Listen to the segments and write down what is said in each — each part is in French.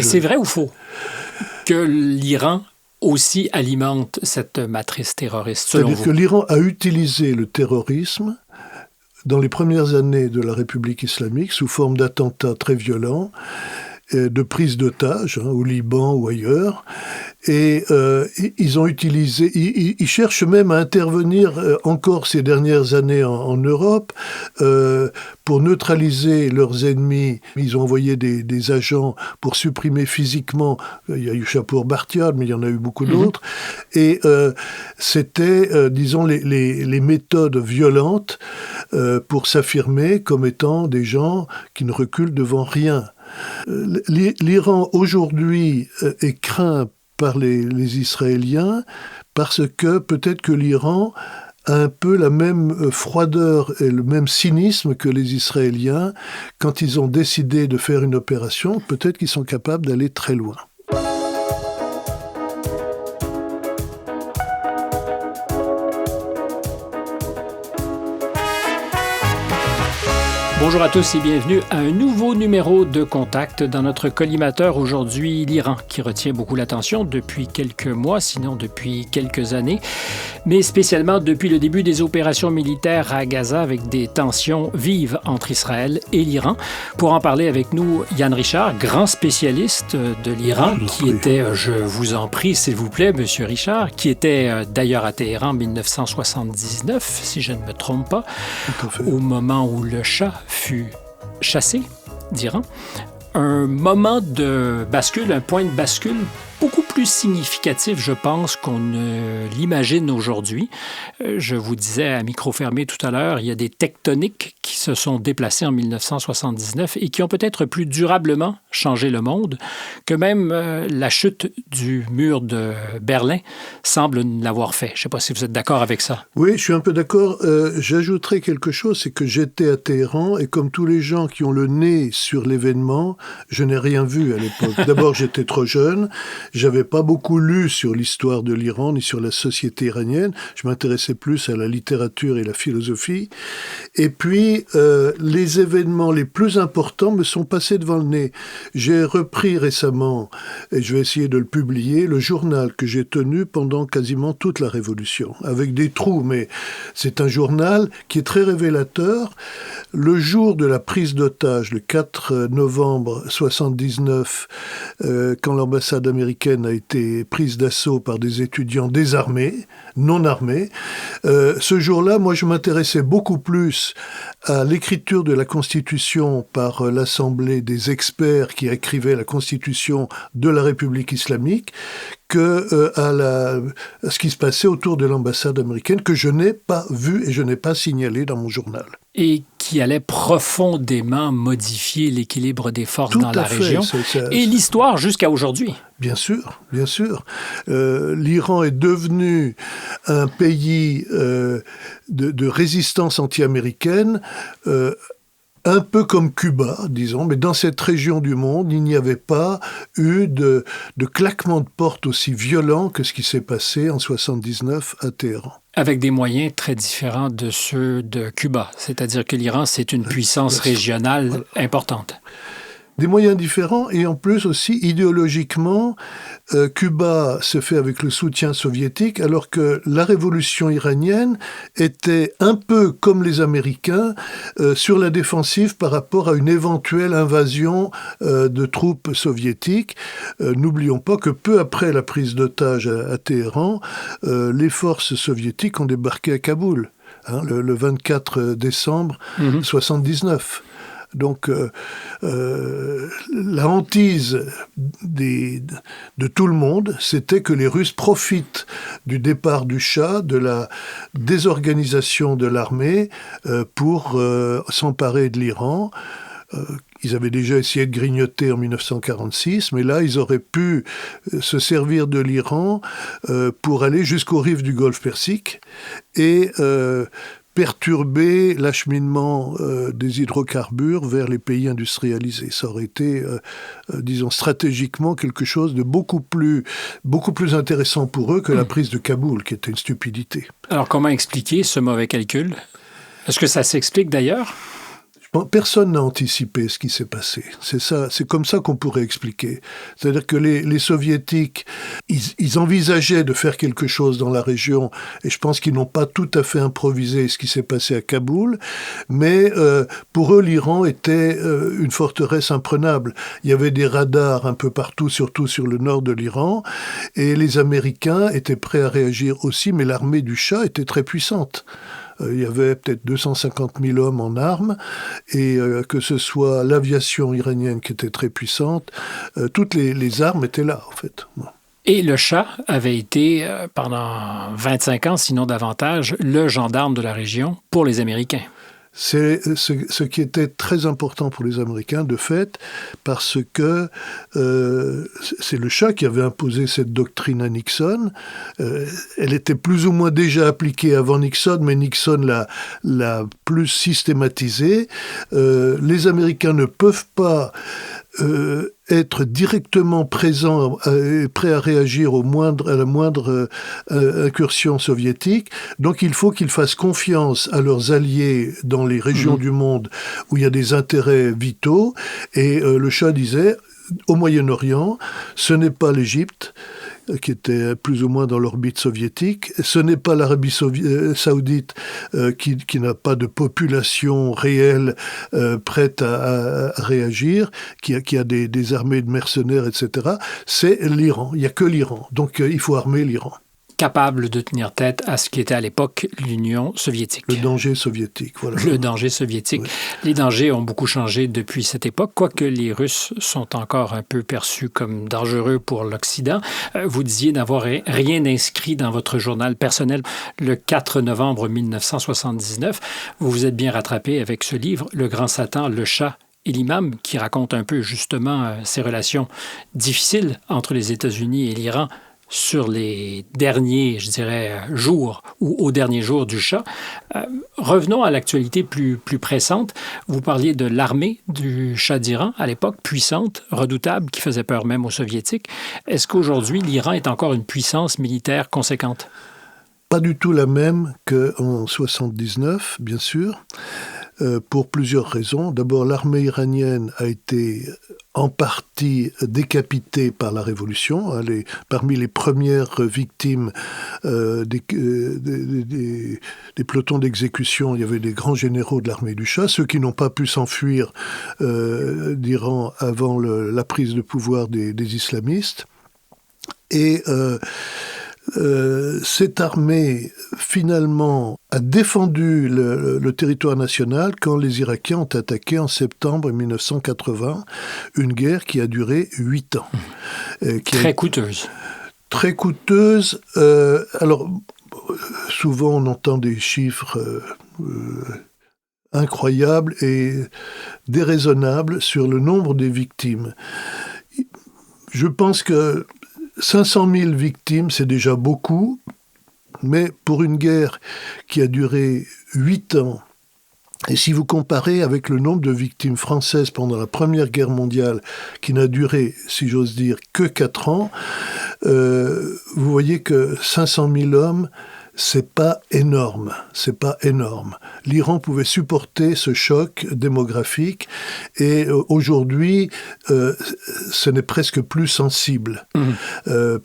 C'est vrai ou faux que l'Iran aussi alimente cette matrice terroriste, selon vous? C'est-à-dire que l'Iran a utilisé le terrorisme dans les premières années de la République islamique sous forme d'attentats très violents, de prise d'otages, au Liban ou ailleurs. Et ils ont utilisé, ils cherchent même à intervenir encore ces dernières années en Europe pour neutraliser leurs ennemis. Ils ont envoyé des agents pour supprimer physiquement. Il y a eu Chapour Bartiad, mais il y en a eu beaucoup d'autres. Et c'était, disons, les méthodes violentes pour s'affirmer comme étant des gens qui ne reculent devant rien. L'Iran aujourd'hui est craint par les Israéliens parce que peut-être que l'Iran a un peu la même froideur et le même cynisme que les Israéliens. Quand ils ont décidé de faire une opération, peut-être qu'ils sont capables d'aller très loin. Bonjour à tous et bienvenue à un nouveau numéro de Contact. Dans notre collimateur aujourd'hui, l'Iran, qui retient beaucoup l'attention depuis quelques mois, sinon depuis quelques années, mais spécialement depuis le début des opérations militaires à Gaza avec des tensions vives entre Israël et l'Iran. Pour en parler avec nous, Yann Richard, grand spécialiste de l'Iran, qui était, je vous en prie s'il vous plaît, Monsieur Richard, qui était d'ailleurs à Téhéran en 1979, si je ne me trompe pas, au moment où le Shah fut chassé d'Iran. Un moment de bascule, un point de bascule beaucoup plus significatif, je pense, qu'on ne l'imagine aujourd'hui. Je vous disais à micro fermé tout à l'heure, il y a des tectoniques qui se sont déplacées en 1979 et qui ont peut-être plus durablement changé le monde que même la chute du mur de Berlin semble l'avoir fait. Je ne sais pas si vous êtes d'accord avec ça. Oui, je suis un peu d'accord. J'ajouterais quelque chose, c'est que j'étais à Téhéran et comme tous les gens qui ont le nez sur l'événement, je n'ai rien vu à l'époque. D'abord, j'étais trop jeune. J'avais pas beaucoup lu sur l'histoire de l'Iran ni sur la société iranienne. Je m'intéressais plus à la littérature et la philosophie. Et puis, les événements les plus importants me sont passés devant le nez. J'ai repris récemment, et je vais essayer de le publier, le journal que j'ai tenu pendant quasiment toute la Révolution, avec des trous, mais c'est un journal qui est très révélateur. Le jour de la prise d'otage, le 4 novembre 1979, quand l'ambassade américaine a été prise d'assaut par des étudiants désarmés, non armés. Ce jour-là, moi, je m'intéressais beaucoup plus à l'écriture de la Constitution par l'Assemblée des experts qui écrivaient la Constitution de la République islamique que à ce qui se passait autour de l'ambassade américaine, que je n'ai pas vu et je n'ai pas signalé dans mon journal. Et qui allait profondément modifier l'équilibre des forces dans la région et l'histoire jusqu'à aujourd'hui. Bien sûr, bien sûr. L'Iran est devenu un pays de résistance anti-américaine, un peu comme Cuba, disons, mais dans cette région du monde, il n'y avait pas eu de claquement de porte aussi violent que ce qui s'est passé en 1979 à Téhéran. Avec des moyens très différents de ceux de Cuba, c'est-à-dire que l'Iran, c'est une puissance régionale importante. Des moyens différents et en plus aussi idéologiquement, Cuba se fait avec le soutien soviétique alors que la révolution iranienne était un peu comme les Américains sur la défensive par rapport à une éventuelle invasion de troupes soviétiques. N'oublions pas que peu après la prise d'otage à Téhéran, les forces soviétiques ont débarqué à Kaboul, le 24 décembre 1979. Donc, la hantise de tout le monde, c'était que les Russes profitent du départ du Shah, de la désorganisation de l'armée, pour s'emparer de l'Iran. Ils avaient déjà essayé de grignoter en 1946, mais là, ils auraient pu se servir de l'Iran pour aller jusqu'aux rives du Golfe Persique et perturber l'acheminement des hydrocarbures vers les pays industrialisés. Ça aurait été, disons, stratégiquement quelque chose de beaucoup plus intéressant pour eux que la prise de Kaboul, qui était une stupidité. Alors, comment expliquer ce mauvais calcul? Est-ce que ça s'explique d'ailleurs? Personne n'a anticipé ce qui s'est passé. C'est ça, c'est comme ça qu'on pourrait expliquer. C'est-à-dire que les Soviétiques, ils envisageaient de faire quelque chose dans la région, et je pense qu'ils n'ont pas tout à fait improvisé ce qui s'est passé à Kaboul, mais pour eux, l'Iran était une forteresse imprenable. Il y avait des radars un peu partout, surtout sur le nord de l'Iran, et les Américains étaient prêts à réagir aussi, mais l'armée du Shah était très puissante. Il y avait peut-être 250 000 hommes en armes, et que ce soit l'aviation iranienne qui était très puissante, toutes les armes étaient là, en fait. Et le Shah avait été, pendant 25 ans, sinon davantage, le gendarme de la région pour les Américains. C'est ce qui était très important pour les Américains, de fait, parce que c'est le Shah qui avait imposé cette doctrine à Nixon. Elle était plus ou moins déjà appliquée avant Nixon, mais Nixon l'a plus systématisée. Les Américains ne peuvent pas être directement présents et prêts à réagir à la moindre incursion soviétique. Donc il faut qu'ils fassent confiance à leurs alliés dans les régions du monde où il y a des intérêts vitaux. Et le Shah disait, au Moyen-Orient, ce n'est pas l'Égypte, qui était plus ou moins dans l'orbite soviétique. Ce n'est pas l'Arabie saoudite qui n'a pas de population réelle prête à réagir, qui a des armées de mercenaires, etc. C'est l'Iran. Il n'y a que l'Iran. Donc il faut armer l'Iran. Capable de tenir tête à ce qui était à l'époque l'Union soviétique. Le danger soviétique, voilà. Le danger soviétique. Oui. Les dangers ont beaucoup changé depuis cette époque, quoique les Russes sont encore un peu perçus comme dangereux pour l'Occident. Vous disiez n'avoir rien inscrit dans votre journal personnel le 4 novembre 1979. Vous vous êtes bien rattrapé avec ce livre, Le Grand Satan, le Shah et l'imam, qui raconte un peu justement ces relations difficiles entre les États-Unis et l'Iran sur les derniers, je dirais, jours ou aux derniers jours du Shah. Revenons à l'actualité plus pressante. Vous parliez de l'armée du Shah d'Iran à l'époque, puissante, redoutable, qui faisait peur même aux Soviétiques. Est-ce qu'aujourd'hui, l'Iran est encore une puissance militaire conséquente? Pas du tout la même qu'en 1979, bien sûr. Pour plusieurs raisons. D'abord, l'armée iranienne a été en partie décapitée par la Révolution. Parmi les premières victimes des pelotons d'exécution, il y avait des grands généraux de l'armée du Shah, ceux qui n'ont pas pu s'enfuir d'Iran avant la prise de pouvoir des islamistes. Et cette armée, finalement, a défendu le territoire national quand les Irakiens ont attaqué en septembre 1980 une guerre qui a duré 8 ans. Très coûteuse. Très coûteuse. Alors, souvent, on entend des chiffres incroyables et déraisonnables sur le nombre des victimes. Je pense que 500 000 victimes, c'est déjà beaucoup, mais pour une guerre qui a duré 8 ans, et si vous comparez avec le nombre de victimes françaises pendant la Première Guerre mondiale, qui n'a duré, si j'ose dire, que 4 ans, vous voyez que 500 000 hommes, c'est pas énorme, c'est pas énorme. L'Iran pouvait supporter ce choc démographique et aujourd'hui, ce n'est presque plus sensible.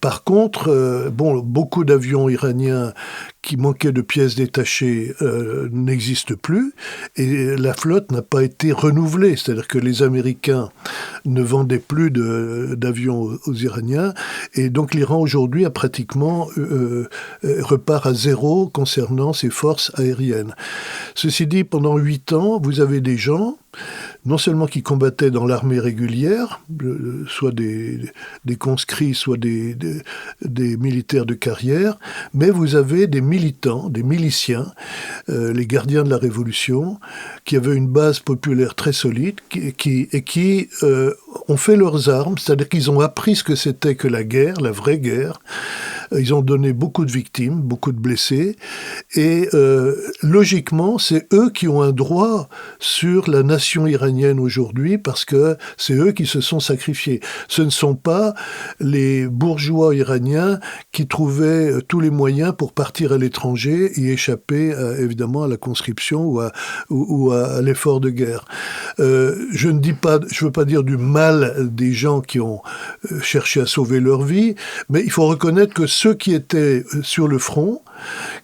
Par contre, beaucoup d'avions iraniens qui manquaient de pièces détachées n'existent plus et la flotte n'a pas été renouvelée. C'est-à-dire que les Américains ne vendaient plus d'avions aux Iraniens et donc l'Iran aujourd'hui a pratiquement repart à zéro concernant ses forces aériennes. Ceci dit, pendant 8 ans, vous avez des gens non seulement qui combattaient dans l'armée régulière, soit des conscrits, soit des militaires de carrière, mais vous avez des militants, des miliciens, les gardiens de la Révolution, qui avaient une base populaire très solide et qui ont fait leurs armes, c'est-à-dire qu'ils ont appris ce que c'était que la guerre, la vraie guerre, Ils ont donné beaucoup de victimes, beaucoup de blessés. Et logiquement, c'est eux qui ont un droit sur la nation iranienne aujourd'hui parce que c'est eux qui se sont sacrifiés. Ce ne sont pas les bourgeois iraniens qui trouvaient tous les moyens pour partir à l'étranger et échapper évidemment à la conscription ou à l'effort de guerre. Je ne veux pas dire du mal des gens qui ont cherché à sauver leur vie, mais il faut reconnaître que ceux qui étaient sur le front,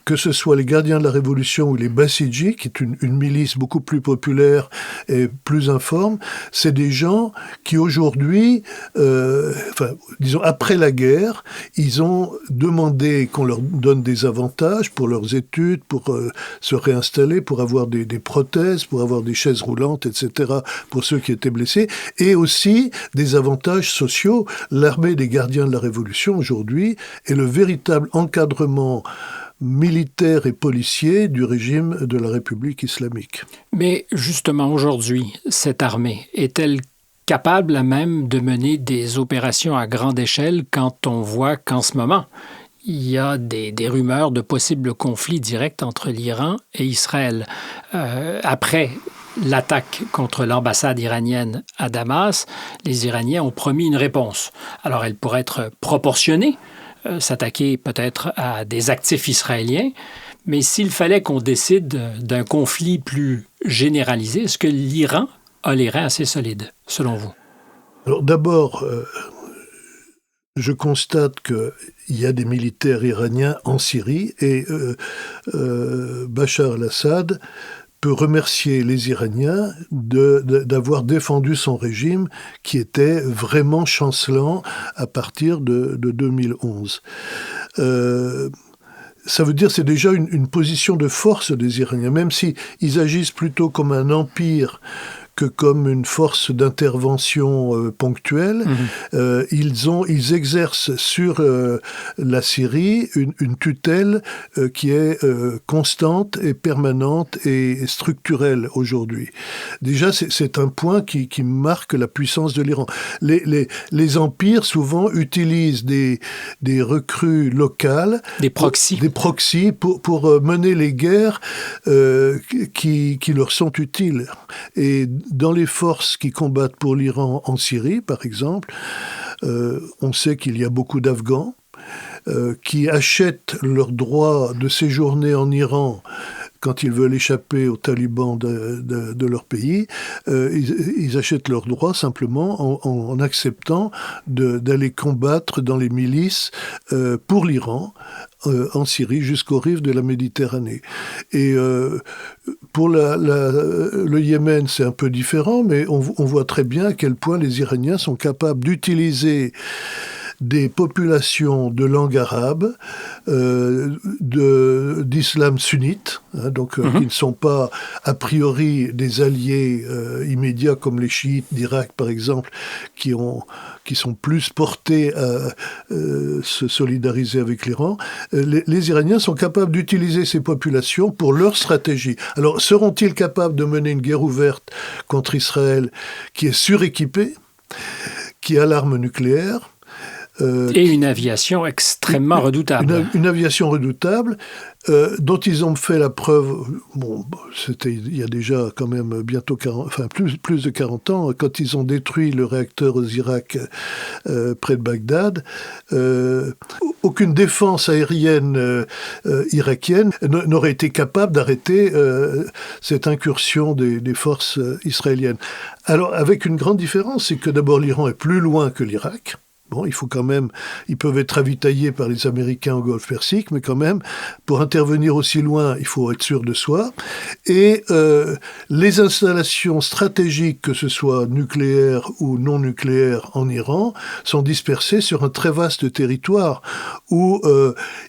que ce soit les gardiens de la Révolution ou les Bassidji, qui est une milice beaucoup plus populaire et plus informe, c'est des gens qui aujourd'hui, disons après la guerre, ils ont demandé qu'on leur donne des avantages pour leurs études, pour se réinstaller, pour avoir des prothèses, pour avoir des chaises roulantes, etc., pour ceux qui étaient blessés, et aussi des avantages sociaux. L'armée des gardiens de la Révolution aujourd'hui est le véritable encadrement militaire et policier du régime de la République islamique. Mais justement, aujourd'hui, cette armée est-elle capable à même de mener des opérations à grande échelle quand on voit qu'en ce moment, il y a des rumeurs de possibles conflits directs entre l'Iran et Israël? Après l'attaque contre l'ambassade iranienne à Damas, les Iraniens ont promis une réponse. Alors, elle pourrait être proportionnée, s'attaquer peut-être à des actifs israéliens, mais s'il fallait qu'on décide d'un conflit plus généralisé, est-ce que l'Iran a les reins assez solides, selon vous? Alors d'abord, je constate qu'il y a des militaires iraniens en Syrie et Bachar al-Assad peut remercier les Iraniens d'avoir défendu son régime qui était vraiment chancelant à partir de 2011. Ça veut dire que c'est déjà une position de force des Iraniens, même si ils agissent plutôt comme un empire que comme une force d'intervention ponctuelle. Ils exercent sur la Syrie une tutelle qui est constante et permanente et structurelle aujourd'hui. Déjà, c'est un point qui marque la puissance de l'Iran. Les empires, souvent, utilisent des recrues locales, des proxys pour mener les guerres qui leur sont utiles. Et dans les forces qui combattent pour l'Iran en Syrie, par exemple, on sait qu'il y a beaucoup d'Afghans qui achètent leur droit de séjourner en Iran quand ils veulent échapper aux talibans de leur pays. Ils achètent leur droit simplement en acceptant d'aller combattre dans les milices pour l'Iran, en Syrie, jusqu'aux rives de la Méditerranée. Et pour le Yémen, c'est un peu différent, mais on voit très bien à quel point les Iraniens sont capables d'utiliser des populations de langue arabe, d'islam sunnite, qui ne sont pas a priori des alliés immédiats comme les chiites d'Irak par exemple, qui sont plus portés à se solidariser avec l'Iran. Les Iraniens sont capables d'utiliser ces populations pour leur stratégie. Alors seront-ils capables de mener une guerre ouverte contre Israël qui est suréquipée, qui a l'arme nucléaire, et une aviation extrêmement redoutable. Une aviation redoutable dont ils ont fait la preuve, c'était il y a déjà quand même bientôt plus de 40 ans, quand ils ont détruit le réacteur aux Irak près de Bagdad. Aucune défense aérienne irakienne n'aurait été capable d'arrêter cette incursion des forces israéliennes. Alors, avec une grande différence, c'est que d'abord l'Iran est plus loin que l'Irak. Bon, ils peuvent être ravitaillés par les Américains au Golfe Persique, mais quand même, pour intervenir aussi loin, il faut être sûr de soi. Et les installations stratégiques, que ce soit nucléaires ou non nucléaires en Iran, sont dispersées sur un très vaste territoire où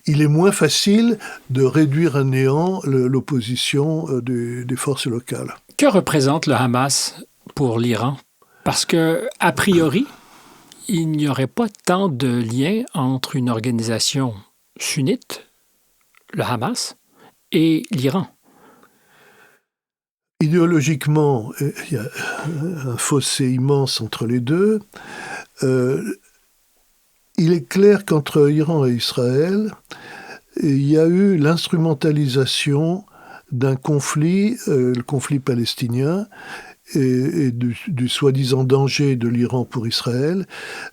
il est moins facile de réduire à néant l'opposition des forces locales. Que représente le Hamas pour l'Iran? Parce que, a priori, il n'y aurait pas tant de lien entre une organisation sunnite, le Hamas, et l'Iran. Idéologiquement, il y a un fossé immense entre les deux. il est clair qu'entre Iran et Israël, il y a eu l'instrumentalisation d'un conflit, le conflit palestinien, et du soi-disant danger de l'Iran pour Israël,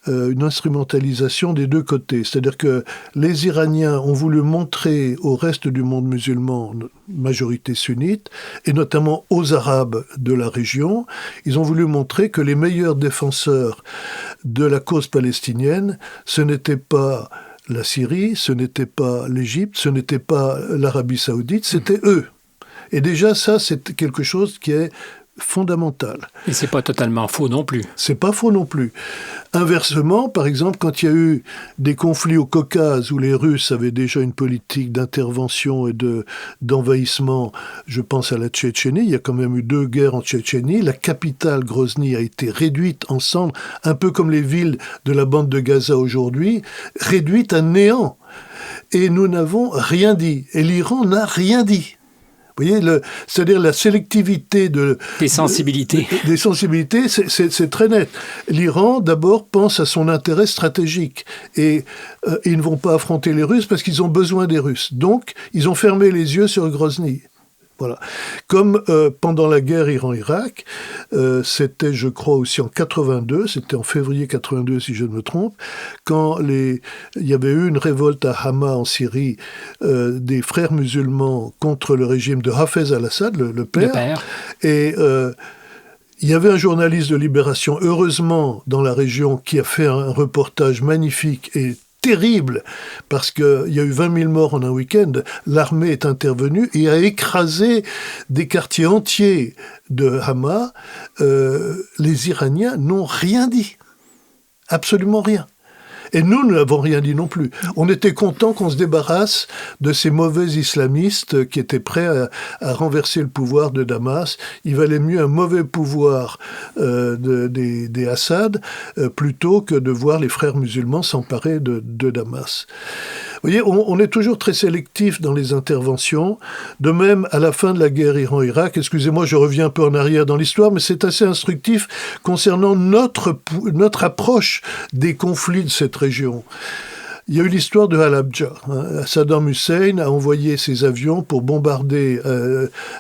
une instrumentalisation des deux côtés. C'est-à-dire que les Iraniens ont voulu montrer au reste du monde musulman, majorité sunnite, et notamment aux Arabes de la région, ils ont voulu montrer que les meilleurs défenseurs de la cause palestinienne, ce n'était pas la Syrie, ce n'était pas l'Égypte, ce n'était pas l'Arabie saoudite, c'était eux. Et déjà, ça, c'est quelque chose qui est fondamental. Et c'est pas totalement faux non plus. C'est pas faux non plus. Inversement, par exemple, quand il y a eu des conflits au Caucase où les Russes avaient déjà une politique d'intervention et d'envahissement, je pense à la Tchétchénie, il y a quand même eu 2 guerres en Tchétchénie, la capitale Grozny a été réduite en cendres, un peu comme les villes de la bande de Gaza aujourd'hui, réduite à néant. Et nous n'avons rien dit. Et l'Iran n'a rien dit. Vous voyez, c'est-à-dire la sélectivité des sensibilités. Des sensibilités, c'est très net. L'Iran, d'abord, pense à son intérêt stratégique. Et ils ne vont pas affronter les Russes parce qu'ils ont besoin des Russes. Donc, ils ont fermé les yeux sur Grozny. Voilà. Comme pendant la guerre Iran-Irak, c'était, je crois, aussi en 82, c'était en février 82 si je ne me trompe, quand il y avait eu une révolte à Hama en Syrie des frères musulmans contre le régime de Hafez al-Assad, le père. Et il y avait un journaliste de Libération, heureusement, dans la région, qui a fait un reportage magnifique et terrible, parce qu'il y a eu 20 000 morts en un week-end. L'armée est intervenue et a écrasé des quartiers entiers de Hama. Les Iraniens n'ont rien dit. Absolument rien. Et nous n'avons rien dit non plus. On était contents qu'on se débarrasse de ces mauvais islamistes qui étaient prêts à renverser le pouvoir de Damas. Il valait mieux un mauvais pouvoir des Assad plutôt que de voir les frères musulmans s'emparer de Damas. Vous voyez, on est toujours très sélectif dans les interventions. De même, à la fin de la guerre Iran-Irak, excusez-moi, je reviens un peu en arrière dans l'histoire, mais c'est assez instructif concernant notre approche des conflits de cette région. Il y a eu l'histoire de Halabja. Saddam Hussein a envoyé ses avions pour bombarder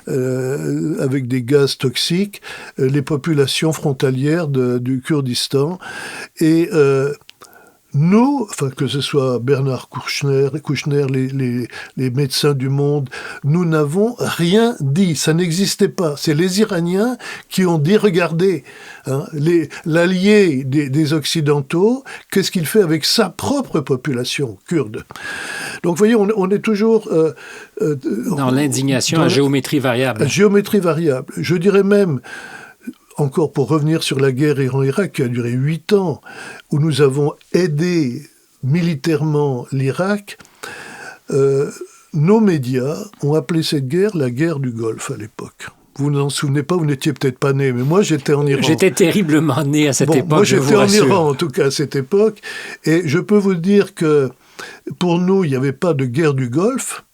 avec des gaz toxiques les populations frontalières du Kurdistan. Et nous, enfin que ce soit Bernard Kouchner, les médecins du monde, nous n'avons rien dit. Ça n'existait pas. C'est les Iraniens qui ont dit, regardez, l'allié des Occidentaux, qu'est-ce qu'il fait avec sa propre population kurde. Donc, vous voyez, on est toujours dans l'indignation à géométrie variable. À géométrie variable. Je dirais même, encore pour revenir sur la guerre Iran-Irak qui a duré 8 ans, où nous avons aidé militairement l'Irak, nos médias ont appelé cette guerre la guerre du Golfe à l'époque. Vous ne vous en souvenez pas, vous n'étiez peut-être pas né, mais moi j'étais en Iran. J'étais terriblement né à cette époque, moi j'étais en Iran en tout cas à cette époque, et je peux vous dire que pour nous il n'y avait pas de guerre du Golfe,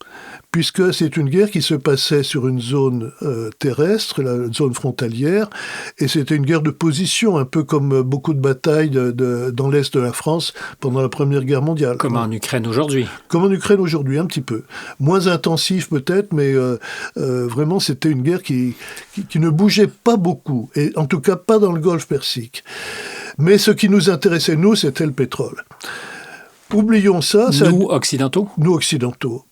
puisque c'est une guerre qui se passait sur une zone terrestre, la zone frontalière, et c'était une guerre de position, un peu comme beaucoup de batailles dans l'Est de la France pendant la Première Guerre mondiale. Comme en Ukraine aujourd'hui. Comme en Ukraine aujourd'hui, un petit peu. Moins intensif peut-être, mais vraiment c'était une guerre qui ne bougeait pas beaucoup, et en tout cas pas dans le Golfe Persique. Mais ce qui nous intéressait, nous, c'était le pétrole. Oublions ça. Nous, occidentaux ? Nous, occidentaux.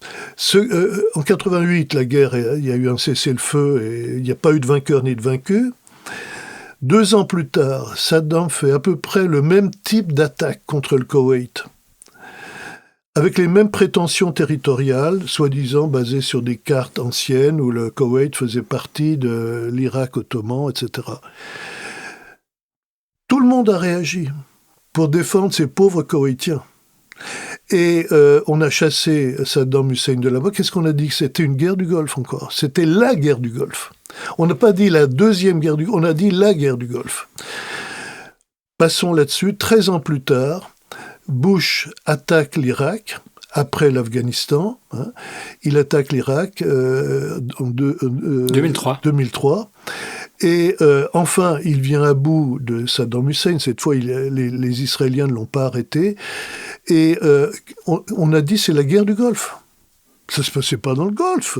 En 88, la guerre, il y a eu un cessez-le-feu et il n'y a pas eu de vainqueur ni de vaincu. 2 ans plus tard, Saddam fait à peu près le même type d'attaque contre le Koweït, avec les mêmes prétentions territoriales, soi-disant basées sur des cartes anciennes où le Koweït faisait partie de l'Irak ottoman, etc. Tout le monde a réagi pour défendre ces pauvres Koweïtiens. Et on a chassé Saddam Hussein de là-bas. Qu'est-ce qu'on a dit? C'était une guerre du Golfe encore. C'était la guerre du Golfe. On n'a pas dit la deuxième guerre du Golfe, on a dit la guerre du Golfe. Passons là-dessus. 13 ans plus tard, Bush attaque l'Irak, après l'Afghanistan. Il attaque l'Irak en 2003. Et enfin, il vient à bout de Saddam Hussein. Cette fois, les Israéliens ne l'ont pas arrêté. Et on a dit c'est la guerre du Golfe. Ça ne se passait pas dans le Golfe.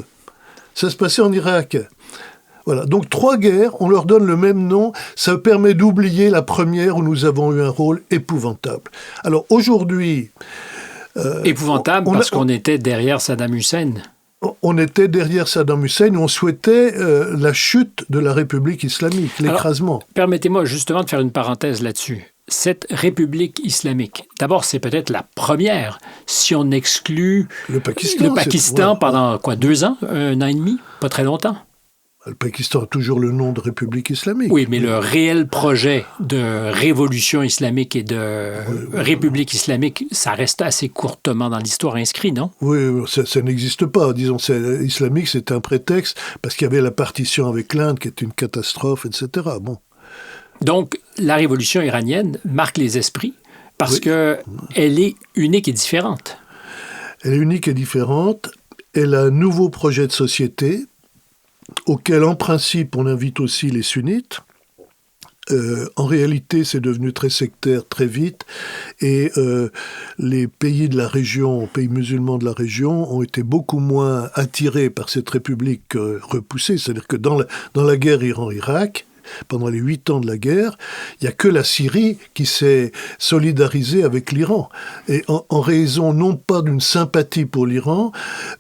Ça se passait en Irak. Voilà. Donc 3 guerres, on leur donne le même nom. Ça permet d'oublier la première où nous avons eu un rôle épouvantable. Alors aujourd'hui... épouvantable parce qu'on était derrière Saddam Hussein. On était derrière Saddam Hussein où on souhaitait la chute de la République islamique, l'écrasement. Alors, permettez-moi justement de faire une parenthèse là-dessus. Cette République islamique, d'abord, c'est peut-être la première, si on exclut le Pakistan pendant 2 ans, 1 an et demi, pas très longtemps. Le Pakistan a toujours le nom de République islamique. Oui, mais le réel projet de révolution islamique et de République islamique, ça reste assez courtement dans l'histoire inscrit, non? Oui, ça n'existe pas. Disons, islamique, c'est un prétexte parce qu'il y avait la partition avec l'Inde qui est une catastrophe, etc. Bon. Donc, la révolution iranienne marque les esprits parce qu'elle est unique et différente. Elle est unique et différente. Elle a un nouveau projet de société auquel, en principe, on invite aussi les sunnites. En réalité, c'est devenu très sectaire très vite et les pays de la région, pays musulmans de la région, ont été beaucoup moins attirés par cette république repoussée. C'est-à-dire que dans la guerre Iran-Irak, pendant les 8 ans de la guerre, il n'y a que la Syrie qui s'est solidarisée avec l'Iran. Et en raison non pas d'une sympathie pour l'Iran,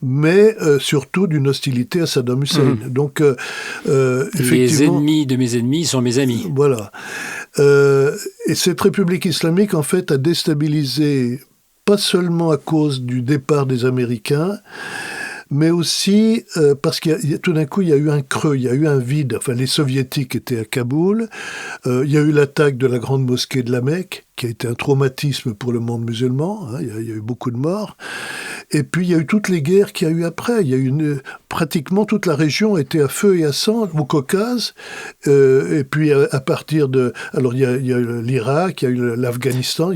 mais surtout d'une hostilité à Saddam Hussein. Donc, effectivement... Les ennemis de mes ennemis sont mes amis. Voilà. Et cette République islamique, en fait, a déstabilisé, pas seulement à cause du départ des Américains, mais aussi parce que tout d'un coup, il y a eu un creux, il y a eu un vide. Enfin, les Soviétiques étaient à Kaboul. Il y a eu l'attaque de la grande mosquée de la Mecque, qui a été un traumatisme pour le monde musulman. Hein, il y a eu beaucoup de morts. Et puis, il y a eu toutes les guerres qu'il y a eu après. Il y a eu pratiquement toute la région était à feu et à sang, au Caucase. Et puis, à partir de... Alors, il y a eu l'Irak, il y a eu l'Afghanistan.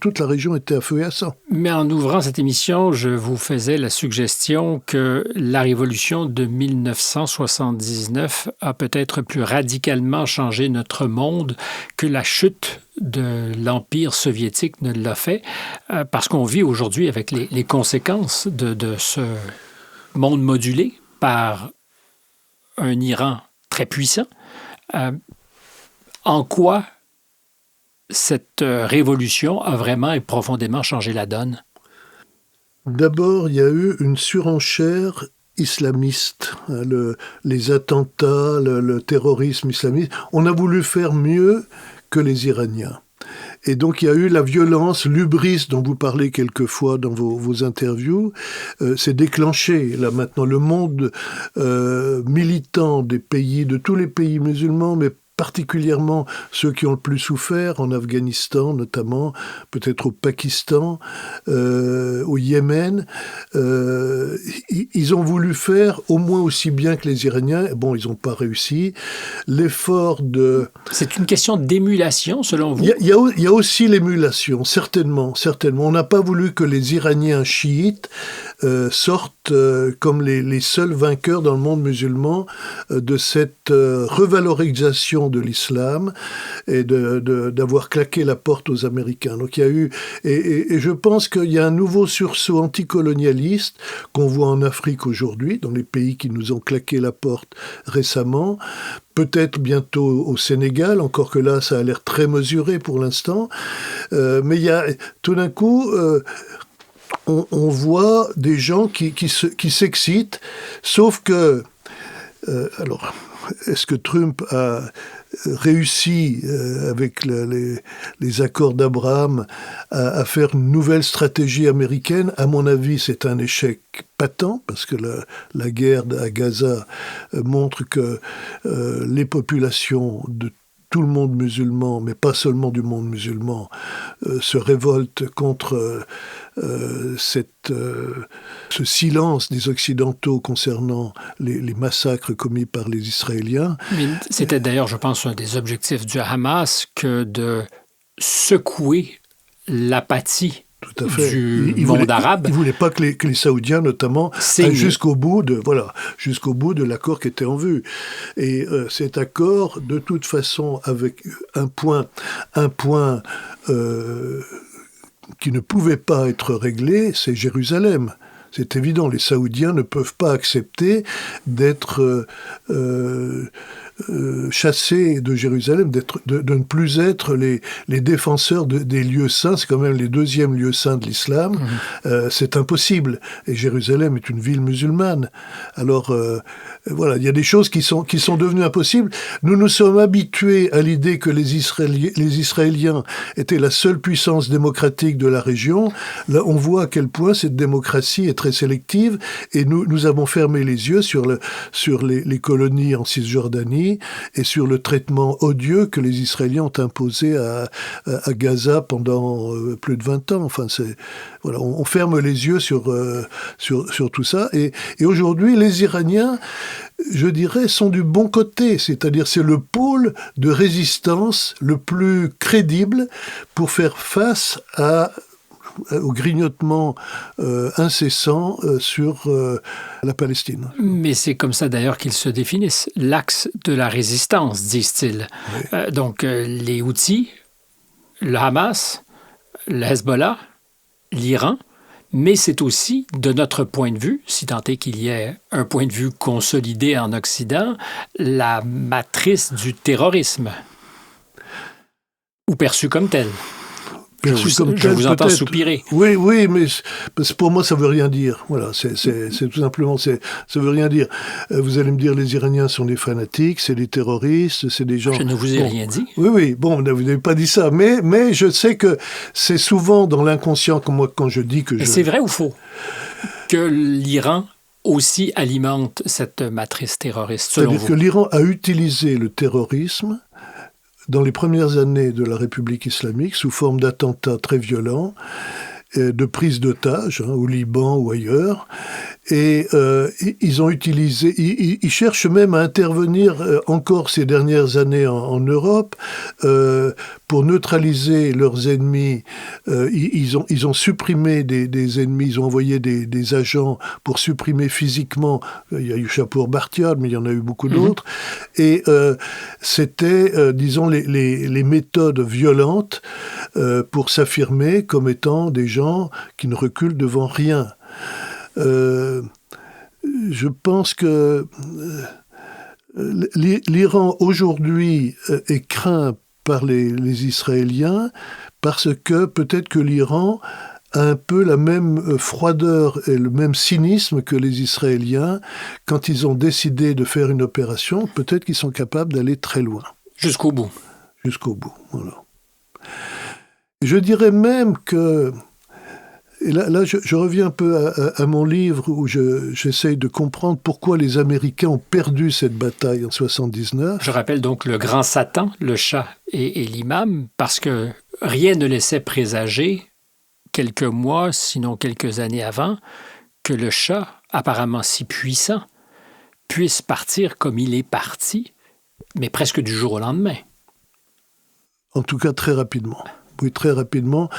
Toute la région était à feu et à sang. Mais en ouvrant cette émission, je vous faisais la suggestion que la révolution de 1979 a peut-être plus radicalement changé notre monde que la chute de l'Empire soviétique ne l'a fait, parce qu'on vit aujourd'hui avec les conséquences de ce monde modulé par un Iran très puissant. En quoi cette révolution a vraiment et profondément changé la donne? D'abord, il y a eu une surenchère islamiste, les attentats, le terrorisme islamiste. On a voulu faire mieux que les Iraniens. Et donc il y a eu la violence, l'hubris dont vous parlez quelquefois dans vos interviews, s'est déclenché. Là maintenant, le monde militant des pays, de tous les pays musulmans, mais particulièrement ceux qui ont le plus souffert, en Afghanistan notamment, peut-être au Pakistan, au Yémen, ils ont voulu faire au moins aussi bien que les Iraniens. Bon, ils n'ont pas réussi. L'effort de... C'est une question d'émulation, selon vous? Il y a aussi l'émulation, certainement. On n'a pas voulu que les Iraniens chiites sortent comme les seuls vainqueurs dans le monde musulman de cette revalorisation de l'islam et d'avoir claqué la porte aux Américains. Donc il y a eu, et je pense qu'il y a un nouveau sursaut anticolonialiste qu'on voit en Afrique aujourd'hui, dans les pays qui nous ont claqué la porte récemment, peut-être bientôt au Sénégal, encore que là ça a l'air très mesuré pour l'instant, mais il y a tout d'un coup... On voit des gens qui s'excitent, sauf que... alors, est-ce que Trump a réussi, avec les accords d'Abraham, à faire une nouvelle stratégie américaine? À mon avis, c'est un échec patent, parce que la guerre à Gaza montre que les populations de tout le monde musulman, mais pas seulement du monde musulman, se révoltent contre ce silence des Occidentaux concernant les massacres commis par les Israéliens. Mais c'était d'ailleurs, je pense, un des objectifs du Hamas que de secouer l'apathie du monde arabe. Il ne voulait pas que les Saoudiens, notamment, aillent jusqu'au bout de l'accord qui était en vue. Et cet accord, de toute façon, avec un point qui ne pouvait pas être réglé, c'est Jérusalem. C'est évident, les Saoudiens ne peuvent pas accepter d'être chassés de Jérusalem, de ne plus être les défenseurs des lieux saints. C'est quand même les deuxièmes lieux saints de l'islam. C'est impossible. Et Jérusalem est une ville musulmane. Alors, voilà, il y a des choses qui sont devenues impossibles. Nous nous sommes habitués à l'idée que les Israéliens étaient la seule puissance démocratique de la région. Là, on voit à quel point cette démocratie est très sélective, et nous avons fermé les yeux sur les colonies en Cisjordanie et sur le traitement odieux que les Israéliens ont imposé à Gaza pendant plus de 20 ans. Enfin, voilà, on ferme les yeux sur tout ça. Et aujourd'hui, les Iraniens, je dirais, sont du bon côté. C'est-à-dire, c'est le pôle de résistance le plus crédible pour faire face au grignotement incessant sur la Palestine. Mais c'est comme ça d'ailleurs qu'ils se définissent. L'axe de la résistance, disent-ils. Oui. Donc les Houthis, le Hamas, le Hezbollah, l'Iran, mais c'est aussi, de notre point de vue, si tant est qu'il y ait un point de vue consolidé en Occident, la matrice du terrorisme, ou perçue comme telle. Je vous entends soupirer. Oui, mais pour moi, ça ne veut rien dire. Voilà, c'est tout simplement, ça ne veut rien dire. Vous allez me dire, les Iraniens sont des fanatiques, c'est des terroristes, c'est des gens... Je ne vous ai rien dit. Oui, bon, vous n'avez pas dit ça. Mais je sais que c'est souvent dans l'inconscient, comme moi, quand je dis que C'est vrai ou faux que l'Iran aussi alimente cette matrice terroriste, selon vous? C'est-à-dire que l'Iran a utilisé le terrorisme dans les premières années de la République islamique, sous forme d'attentats très violents, de prise d'otages, au Liban ou ailleurs, et ils ont utilisé, ils cherchent même à intervenir encore ces dernières années en Europe pour neutraliser leurs ennemis. Ils ont supprimé des ennemis, ils ont envoyé des agents pour supprimer physiquement. Il y a eu Chapour Bartial, mais il y en a eu beaucoup d'autres. Et c'était, disons, les méthodes violentes pour s'affirmer comme étant des gens qui ne reculent devant rien. Je pense que l'Iran aujourd'hui est craint par les Israéliens parce que peut-être que l'Iran a un peu la même froideur et le même cynisme que les Israéliens. Quand ils ont décidé de faire une opération, peut-être qu'ils sont capables d'aller très loin. Jusqu'au bout. Jusqu'au bout, voilà. Je dirais même que... Et là je reviens un peu à mon livre où j'essaye de comprendre pourquoi les Américains ont perdu cette bataille en 79. Je rappelle donc le grand Satan, le Shah et l'imam, parce que rien ne laissait présager, quelques mois, sinon quelques années avant, que le Shah, apparemment si puissant, puisse partir comme il est parti, mais presque du jour au lendemain. En tout cas, très rapidement. Oui, très rapidement.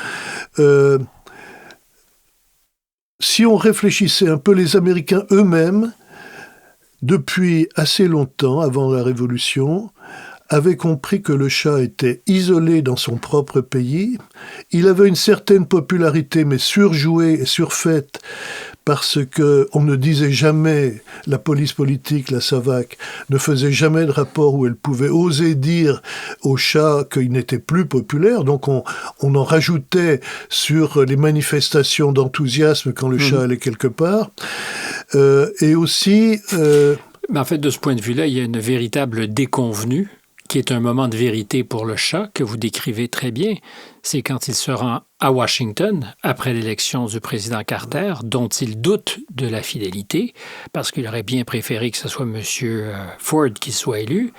Si on réfléchissait un peu, les Américains eux-mêmes, depuis assez longtemps, avant la Révolution, avaient compris que le Shah était isolé dans son propre pays. Il avait une certaine popularité, mais surjouée et surfaite, parce qu'on ne disait jamais, la police politique, la SAVAK, ne faisait jamais de rapport où elle pouvait oser dire au Shah qu'il n'était plus populaire. Donc on en rajoutait sur les manifestations d'enthousiasme quand le Shah allait quelque part. Et aussi... Mais en fait, de ce point de vue-là, il y a une véritable déconvenue qui est un moment de vérité pour le Shah, que vous décrivez très bien. C'est quand il se rend à Washington, après l'élection du président Carter, dont il doute de la fidélité, parce qu'il aurait bien préféré que ce soit M. Ford qui soit élu,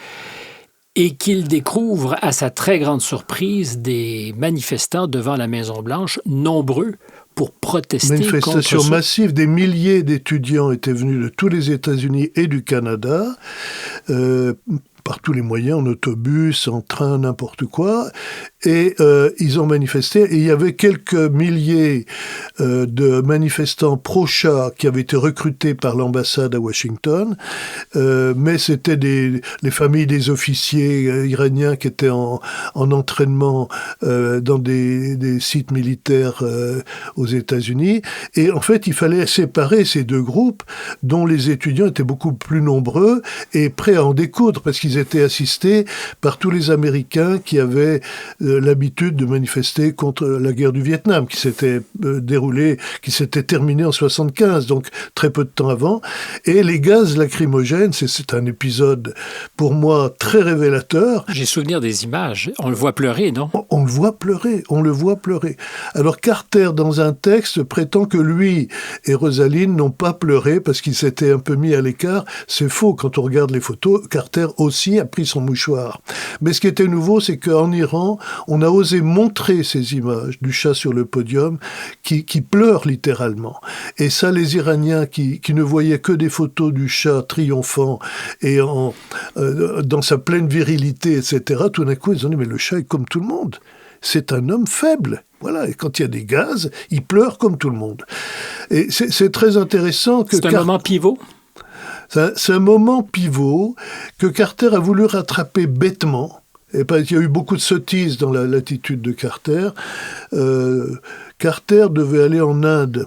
et qu'il découvre, à sa très grande surprise, des manifestants devant la Maison-Blanche, nombreux, pour protester manifestation contre... massive, des milliers d'étudiants étaient venus de tous les États-Unis et du Canada, par tous les moyens, en autobus, en train, n'importe quoi. Et ils ont manifesté. Et il y avait quelques milliers de manifestants pro-Shah qui avaient été recrutés par l'ambassade à Washington. Mais c'était les familles des officiers iraniens qui étaient en entraînement dans des sites militaires aux États-Unis. Et en fait, il fallait séparer ces deux groupes dont les étudiants étaient beaucoup plus nombreux et prêts à en découdre parce qu'ils étaient assistés par tous les Américains qui avaient l'habitude de manifester contre la guerre du Vietnam qui s'était déroulée, qui s'était terminée en 1975, donc très peu de temps avant. Et les gaz lacrymogènes, c'est un épisode pour moi très révélateur. J'ai souvenir des images. On le voit pleurer, non? On le voit pleurer. Alors Carter, dans un texte, prétend que lui et Rosaline n'ont pas pleuré parce qu'ils s'étaient un peu mis à l'écart. C'est faux. Quand on regarde les photos, Carter aussi a pris son mouchoir. Mais ce qui était nouveau, c'est qu'en Iran, on a osé montrer ces images du Shah sur le podium qui pleure littéralement. Et ça, les Iraniens qui ne voyaient que des photos du Shah triomphant et dans sa pleine virilité, etc., tout d'un coup, ils ont dit « mais le Shah est comme tout le monde. C'est un homme faible. » Voilà, et quand il y a des gaz, il pleure comme tout le monde. Et c'est très intéressant que... C'est un moment pivot. C'est un moment pivot que Carter a voulu rattraper bêtement. Et il y a eu beaucoup de sottises dans l'attitude de Carter. Carter devait aller en Inde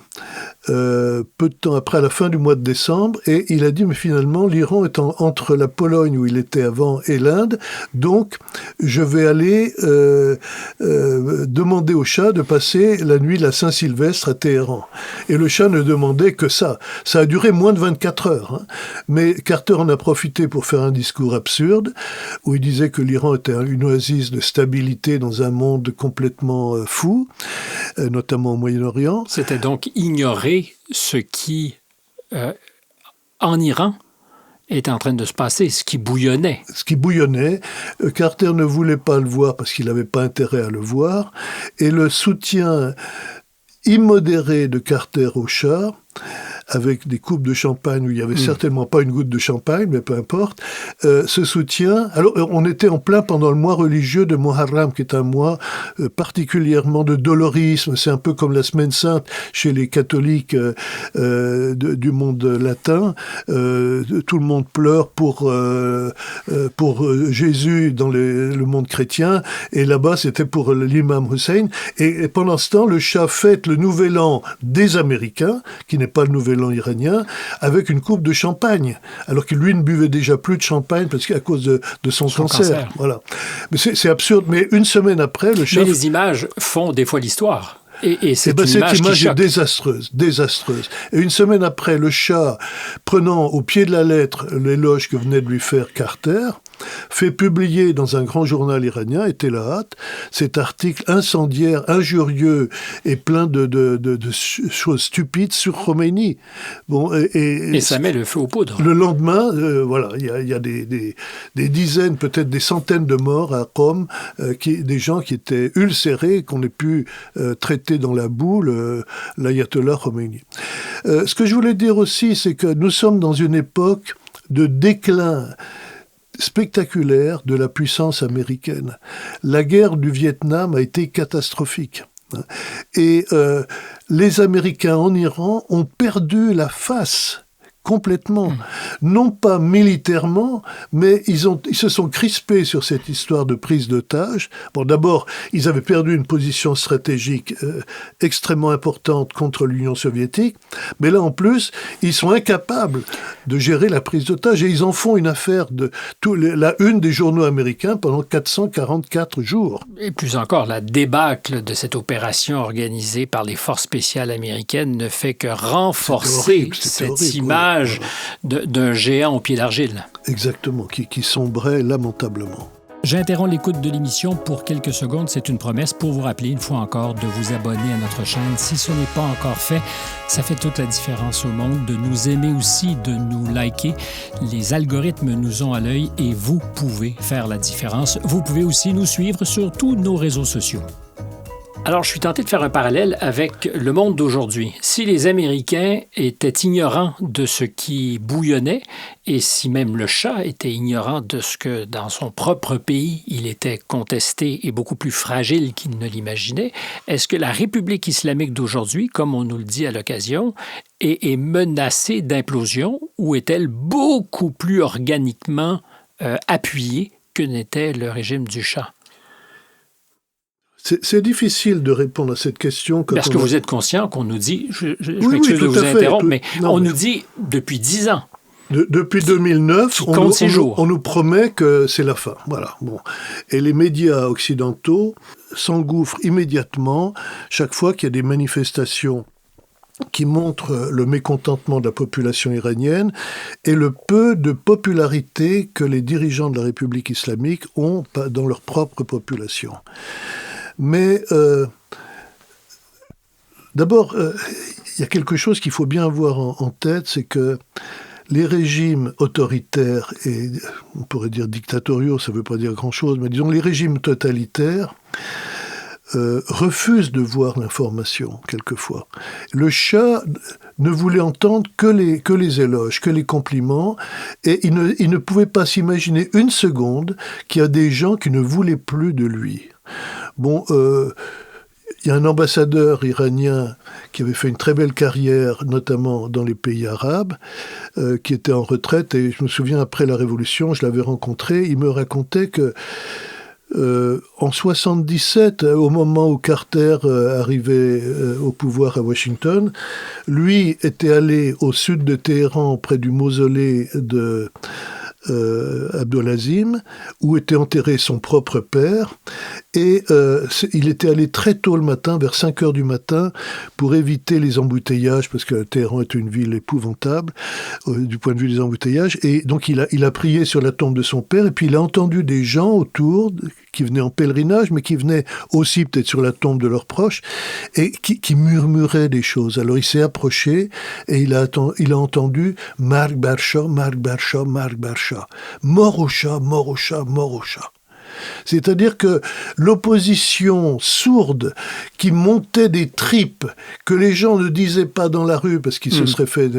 peu de temps après, à la fin du mois de décembre, et il a dit, mais finalement, l'Iran est entre la Pologne, où il était avant, et l'Inde, donc je vais aller demander au Shah de passer la nuit de la Saint-Sylvestre à Téhéran. Et le Shah ne demandait que ça. Ça a duré moins de 24 heures. Hein. Mais Carter en a profité pour faire un discours absurde, où il disait que l'Iran était une oasis de stabilité dans un monde complètement fou, notamment au Moyen-Orient. C'était donc ignorer ce qui, en Iran, était en train de se passer, ce qui bouillonnait. Ce qui bouillonnait. Carter ne voulait pas le voir parce qu'il n'avait pas intérêt à le voir. Et le soutien immodéré de Carter au Shah, avec des coupes de champagne où il n'y avait certainement pas une goutte de champagne, mais peu importe, ce soutien... Alors, on était en plein pendant le mois religieux de Muharram, qui est un mois particulièrement de dolorisme. C'est un peu comme la Semaine Sainte chez les catholiques du monde latin. Tout le monde pleure pour Jésus dans le monde chrétien, et là-bas, c'était pour l'imam Hussein. Et pendant ce temps, le Shah fête le Nouvel An des Américains, qui n'est pas le Nouvel An iranien, avec une coupe de champagne, alors que lui ne buvait déjà plus de champagne parce qu'à cause de son cancer. Voilà. Mais c'est absurde. Mais une semaine après, le Shah... Mais les images font des fois l'histoire. Et c'est une cette image qui est désastreuse. Et une semaine après, le Shah, prenant au pied de la lettre l'éloge que venait de lui faire Carter, fait publier dans un grand journal iranien, et Telahat, cet article incendiaire, injurieux et plein de choses stupides sur Khomeini. Bon, et ça met le feu aux poudres. Le lendemain, voilà, il y a des dizaines, peut-être des centaines de morts à Qom, des gens qui étaient ulcérés, qu'on ait pu traiter dans la boue l'ayatollah Khomeini. Ce que je voulais dire aussi, c'est que nous sommes dans une époque de déclin spectaculaire de la puissance américaine. La guerre du Vietnam a été catastrophique. Et les Américains en Iran ont perdu la face complètement. Non pas militairement, mais ils se sont crispés sur cette histoire de prise d'otages. Bon, d'abord, ils avaient perdu une position stratégique extrêmement importante contre l'Union soviétique, mais là, en plus, ils sont incapables de gérer la prise d'otages et ils en font une affaire de la une des journaux américains pendant 444 jours. Et plus encore, la débâcle de cette opération organisée par les forces spéciales américaines ne fait que renforcer cette image d'un géant au pied d'argile. Exactement, qui sombrait lamentablement. J'interromps l'écoute de l'émission pour quelques secondes. C'est une promesse pour vous rappeler une fois encore de vous abonner à notre chaîne. Si ce n'est pas encore fait, ça fait toute la différence au monde. De nous aimer aussi, de nous liker. Les algorithmes nous ont à l'œil et vous pouvez faire la différence. Vous pouvez aussi nous suivre sur tous nos réseaux sociaux. Alors, je suis tenté de faire un parallèle avec le monde d'aujourd'hui. Si les Américains étaient ignorants de ce qui bouillonnait, et si même le Shah était ignorant de ce que, dans son propre pays, il était contesté et beaucoup plus fragile qu'il ne l'imaginait, est-ce que la République islamique d'aujourd'hui, comme on nous le dit à l'occasion, est menacée d'implosion ou est-elle beaucoup plus organiquement appuyée que n'était le régime du Shah? C'est difficile de répondre à cette question. Parce que vous êtes conscient qu'on nous dit, je m'excuse de vous interrompre, mais on nous dit depuis 10 ans. Depuis 2009, on nous promet que c'est la fin. Voilà. Bon. Et les médias occidentaux s'engouffrent immédiatement chaque fois qu'il y a des manifestations qui montrent le mécontentement de la population iranienne et le peu de popularité que les dirigeants de la République islamique ont dans leur propre population. Mais d'abord, il y a quelque chose qu'il faut bien avoir en tête, c'est que les régimes autoritaires et, on pourrait dire dictatoriaux, ça ne veut pas dire grand-chose, mais disons les régimes totalitaires refusent de voir l'information, quelquefois. Le Shah ne voulait entendre que les éloges, que les compliments, et il ne pouvait pas s'imaginer une seconde qu'il y a des gens qui ne voulaient plus de lui. Bon, il y a un ambassadeur iranien qui avait fait une très belle carrière, notamment dans les pays arabes, qui était en retraite, et je me souviens, après la Révolution, je l'avais rencontré, il me racontait que en 77, au moment où Carter arrivait au pouvoir à Washington, lui était allé au sud de Téhéran, près du mausolée de Abdolazim, où était enterré son propre père, et il était allé très tôt le matin, vers 5 heures du matin, pour éviter les embouteillages, parce que Téhéran est une ville épouvantable du point de vue des embouteillages, et donc il a prié sur la tombe de son père, et puis il a entendu des gens autour qui venaient en pèlerinage, mais qui venaient aussi peut-être sur la tombe de leurs proches, et qui murmuraient des choses. Alors il s'est approché, et il a entendu « Mark Barsha, Mark Barsha, Mark Barsha ». Mort au Shah, mort au Shah, mort au Shah. C'est-à-dire que l'opposition sourde qui montait des tripes, que les gens ne disaient pas dans la rue parce qu'ils se seraient fait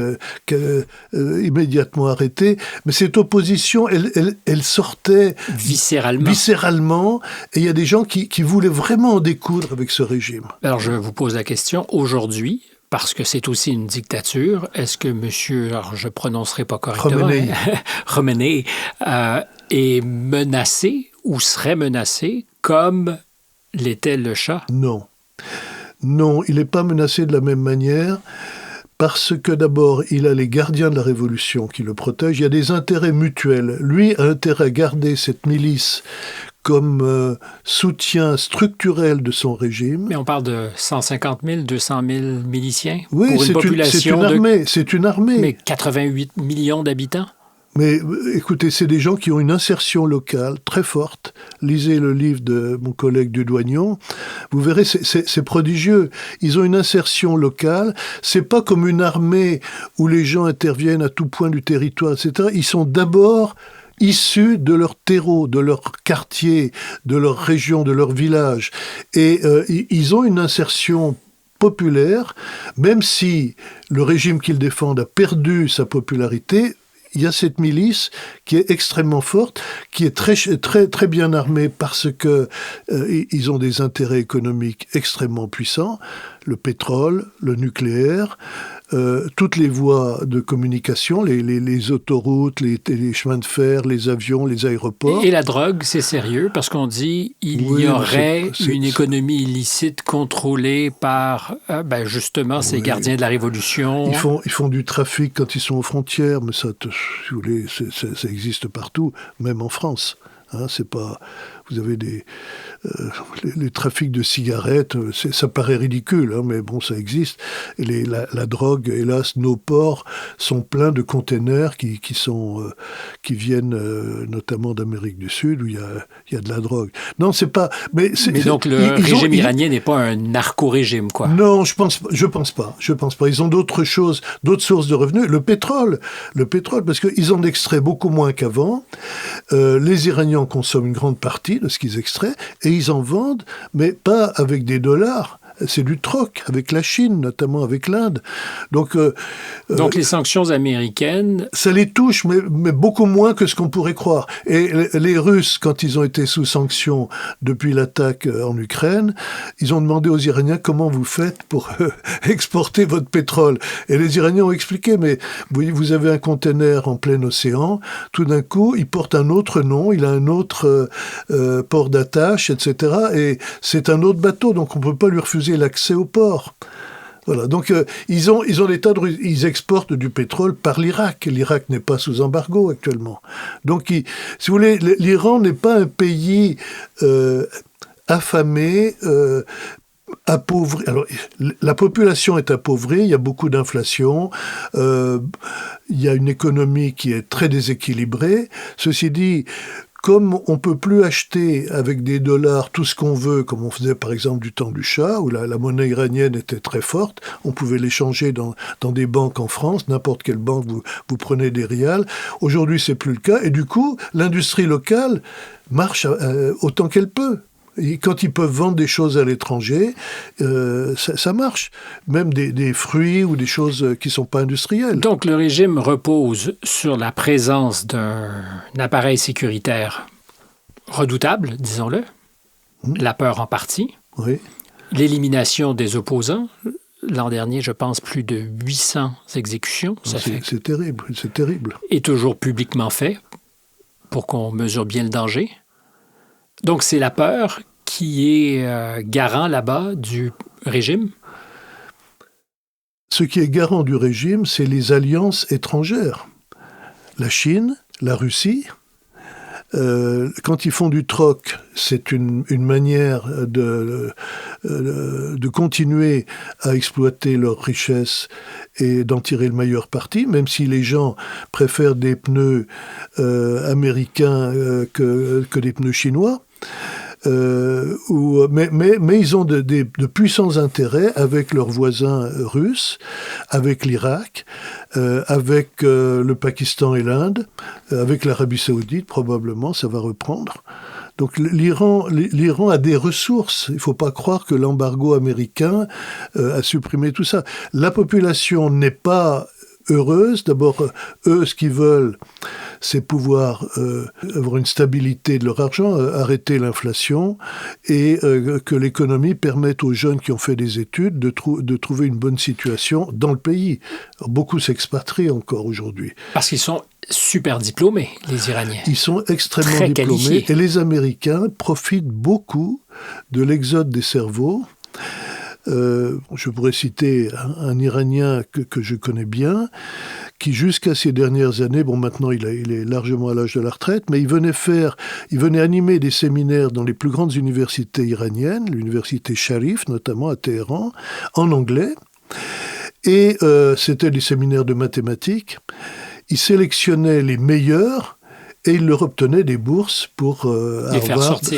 immédiatement arrêter, mais cette opposition, elle sortait viscéralement, et il y a des gens qui voulaient vraiment en découdre avec ce régime. Alors je vous pose la question, aujourd'hui, parce que c'est aussi une dictature, est-ce que monsieur, alors je ne prononcerai pas correctement, Khomeini est menacé ou serait menacé comme l'était le Shah? Non. Non, il n'est pas menacé de la même manière, parce que d'abord, il a les gardiens de la Révolution qui le protègent. Il y a des intérêts mutuels. Lui a intérêt à garder cette milice comme soutien structurel de son régime. Mais on parle de 150 000, 200 000 miliciens pour une population c'est une armée. Mais 88 millions d'habitants? Mais écoutez, c'est des gens qui ont une insertion locale très forte. Lisez le livre de mon collègue Dudoignon. Vous verrez, c'est prodigieux. Ils ont une insertion locale. C'est pas comme une armée où les gens interviennent à tout point du territoire, etc. Ils sont d'abord issus de leur terreau, de leur quartier, de leur région, de leur village. Et ils ont une insertion populaire, même si le régime qu'ils défendent a perdu sa popularité. Il y a cette milice qui est extrêmement forte, qui est très, très, très bien armée parce que ils ont des intérêts économiques extrêmement puissants, le pétrole, le nucléaire, toutes les voies de communication, les autoroutes, les chemins de fer, les avions, les aéroports. Et la drogue, c'est sérieux parce qu'on dit il y aurait une économie illicite contrôlée par justement ces gardiens de la Révolution. Ils font du trafic quand ils sont aux frontières, mais ça, si vous voulez, ça existe partout, même en France. Hein, c'est pas, vous avez les trafics de cigarettes, ça paraît ridicule, hein, mais bon, ça existe. Et la drogue, hélas, nos ports sont pleins de containers qui viennent notamment d'Amérique du Sud, où il y a de la drogue. Non, c'est pas. Mais donc le régime iranien n'est pas un narco-régime, quoi. Non, je pense pas. Ils ont d'autres choses, d'autres sources de revenus. Le pétrole, parce qu'ils en extraient beaucoup moins qu'avant. Les Iraniens consomment une grande partie de ce qu'ils extraient, et ils en vendent, mais pas avec des dollars. C'est du troc avec la Chine, notamment avec l'Inde. Donc les sanctions américaines... Ça les touche, mais beaucoup moins que ce qu'on pourrait croire. Et les Russes, quand ils ont été sous sanctions depuis l'attaque en Ukraine, ils ont demandé aux Iraniens comment vous faites pour exporter votre pétrole. Et les Iraniens ont expliqué, mais vous avez un conteneur en plein océan, tout d'un coup, il porte un autre nom, il a un autre port d'attache, etc. Et c'est un autre bateau, donc on ne peut pas lui refuser l'accès au port. Voilà. Donc ils ont des tas de... Ils exportent du pétrole par l'Irak. L'Irak n'est pas sous embargo actuellement. Donc, si vous voulez, l'Iran n'est pas un pays affamé, appauvri. Alors, la population est appauvrie, il y a beaucoup d'inflation, il y a une économie qui est très déséquilibrée. Ceci dit, comme on ne peut plus acheter avec des dollars tout ce qu'on veut, comme on faisait par exemple du temps du Shah, où la monnaie iranienne était très forte, on pouvait l'échanger dans des banques en France, n'importe quelle banque, vous prenez des rials. Aujourd'hui, c'est plus le cas, et du coup, l'industrie locale marche autant qu'elle peut. Et quand ils peuvent vendre des choses à l'étranger, ça marche. Même des fruits ou des choses qui ne sont pas industrielles. Donc, le régime repose sur la présence d'un appareil sécuritaire redoutable, disons-le, la peur en partie, oui. L'élimination des opposants. L'an dernier, je pense, plus de 800 exécutions. C'est terrible, c'est terrible. Et toujours publiquement fait, pour qu'on mesure bien le danger. Donc, c'est la peur qui est garant là-bas du régime? Ce qui est garant du régime, c'est les alliances étrangères. La Chine, la Russie, quand ils font du troc, c'est une manière de continuer à exploiter leurs richesses et d'en tirer le meilleur parti, même si les gens préfèrent des pneus américains que des pneus chinois. Mais ils ont de puissants intérêts avec leurs voisins russes, avec l'Irak, avec le Pakistan et l'Inde, avec l'Arabie saoudite, probablement, ça va reprendre. Donc l'Iran a des ressources. Il ne faut pas croire que l'embargo américain a supprimé tout ça. La population n'est pas heureuse. D'abord, eux, ce qu'ils veulent, c'est pouvoir avoir une stabilité de leur argent, arrêter l'inflation et que l'économie permette aux jeunes qui ont fait des études de trouver une bonne situation dans le pays. Alors, beaucoup s'expatrient encore aujourd'hui. Parce qu'ils sont super diplômés, les Iraniens. Ils sont extrêmement très diplômés. Qualifiés. Et les Américains profitent beaucoup de l'exode des cerveaux. Je pourrais citer un Iranien que je connais bien, qui jusqu'à ces dernières années, maintenant il est largement à l'âge de la retraite, mais il venait animer des séminaires dans les plus grandes universités iraniennes, l'université Sharif notamment à Téhéran, en anglais, et c'était des séminaires de mathématiques. Il sélectionnait les meilleurs et il leur obtenait des bourses pour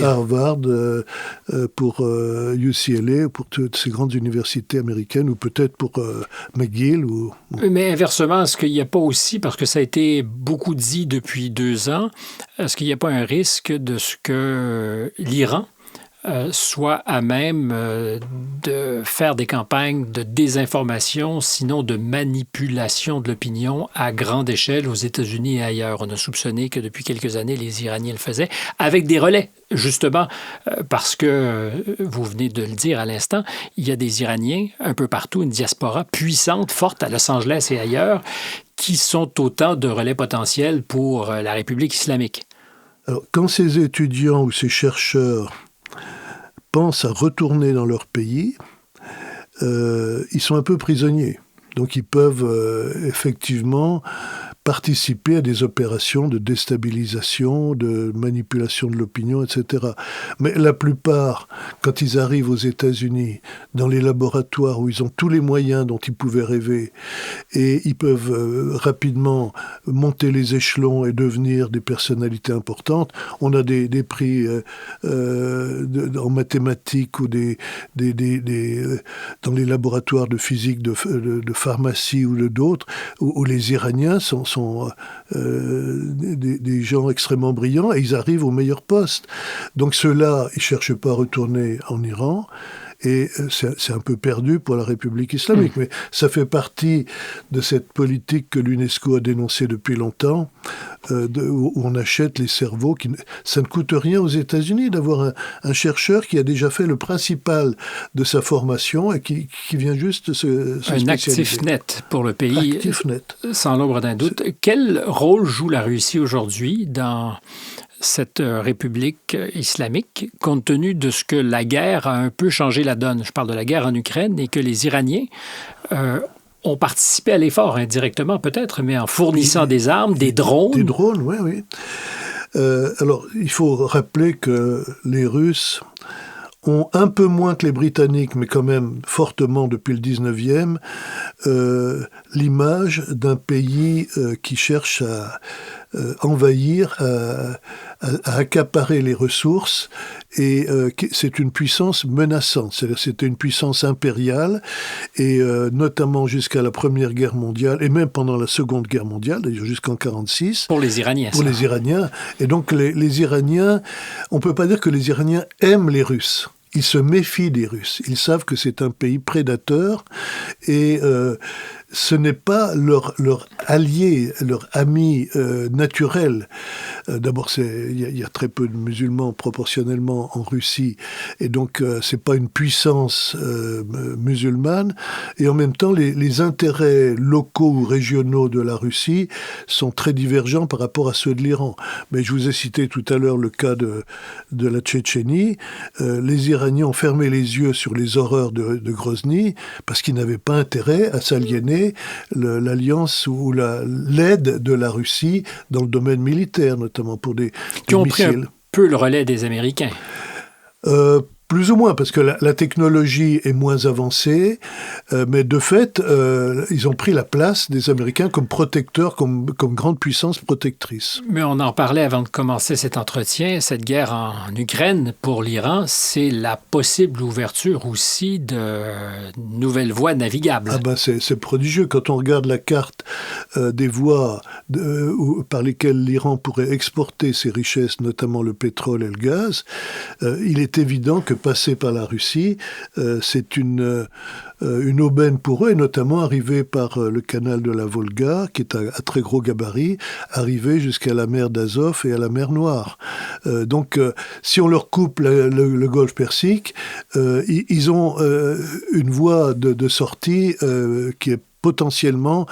Harvard, pour UCLA, pour toutes ces grandes universités américaines, ou peut-être pour McGill. Mais inversement, est-ce qu'il n'y a pas aussi, parce que ça a été beaucoup dit depuis 2 ans, est-ce qu'il n'y a pas un risque de ce que l'Iran soit à même de faire des campagnes de désinformation, sinon de manipulation de l'opinion à grande échelle aux États-Unis et ailleurs? On a soupçonné que depuis quelques années, les Iraniens le faisaient, avec des relais, justement, parce que, vous venez de le dire à l'instant, il y a des Iraniens un peu partout, une diaspora puissante, forte à Los Angeles et ailleurs, qui sont autant de relais potentiels pour la République islamique. Alors, quand ces étudiants ou ces chercheurs pensent à retourner dans leur pays, ils sont un peu prisonniers. Donc ils peuvent effectivement participer à des opérations de déstabilisation, de manipulation de l'opinion, etc. Mais la plupart, quand ils arrivent aux États-Unis, dans les laboratoires où ils ont tous les moyens dont ils pouvaient rêver, et ils peuvent rapidement monter les échelons et devenir des personnalités importantes, on a des prix en mathématiques ou dans les laboratoires de physique, de pharmacie ou d'autres, où les Iraniens sont sont des gens extrêmement brillants et ils arrivent au meilleur poste. Donc ceux-là, ils ne cherchent pas à retourner en Iran. Et c'est un peu perdu pour la République islamique, mais ça fait partie de cette politique que l'UNESCO a dénoncée depuis longtemps, où on achète les cerveaux. Ça ne coûte rien aux États-Unis d'avoir un chercheur qui a déjà fait le principal de sa formation et qui vient juste se spécialiser. Un actif net pour le pays, actif net. Sans l'ombre d'un doute. Quel rôle joue la Russie aujourd'hui dans cette république islamique, compte tenu de ce que la guerre a un peu changé la donne? Je parle de la guerre en Ukraine et que les Iraniens ont participé à l'effort indirectement peut-être, mais en fournissant des armes, des drones. Des drones, oui, oui. Alors, il faut rappeler que les Russes ont un peu moins que les Britanniques, mais quand même fortement depuis le 19e, l'image d'un pays qui cherche à envahir, à accaparer les ressources, et c'est une puissance menaçante. C'est-à-dire c'était une puissance impériale, et notamment jusqu'à la Première Guerre mondiale, et même pendant la Seconde Guerre mondiale, d'ailleurs jusqu'en 1946. Pour les Iraniens. Pour les Iraniens. Et donc les Iraniens, on ne peut pas dire que les Iraniens aiment les Russes. Ils se méfient des Russes. Ils savent que c'est un pays prédateur et ce n'est pas leur allié, leur ami naturel. D'abord, il y a très peu de musulmans proportionnellement en Russie et donc c'est pas une puissance musulmane. Et en même temps, les intérêts locaux ou régionaux de la Russie sont très divergents par rapport à ceux de l'Iran. Mais je vous ai cité tout à l'heure le cas de la Tchétchénie. Les Iraniens ont fermé les yeux sur les horreurs de Grozny parce qu'ils n'avaient pas intérêt à s'aliéner l'alliance ou l'aide de la Russie dans le domaine militaire, notamment pour des qui ont missiles. Pris un peu le relais des Américains. Plus ou moins, parce que la technologie est moins avancée, mais de fait, ils ont pris la place des Américains comme protecteurs, comme grande puissance protectrice. Mais on en parlait avant de commencer cet entretien. Cette guerre en Ukraine, pour l'Iran, c'est la possible ouverture aussi de nouvelles voies navigables. Ah ben c'est prodigieux. Quand on regarde la carte des voies par lesquelles l'Iran pourrait exporter ses richesses, notamment le pétrole et le gaz, il est évident que passer par la Russie, c'est une aubaine pour eux, et notamment arriver par le canal de la Volga, qui est à très gros gabarit, arriver jusqu'à la mer d'Azov et à la mer Noire. Donc, si on leur coupe le golfe Persique, ils ont une voie de sortie qui est potentiellement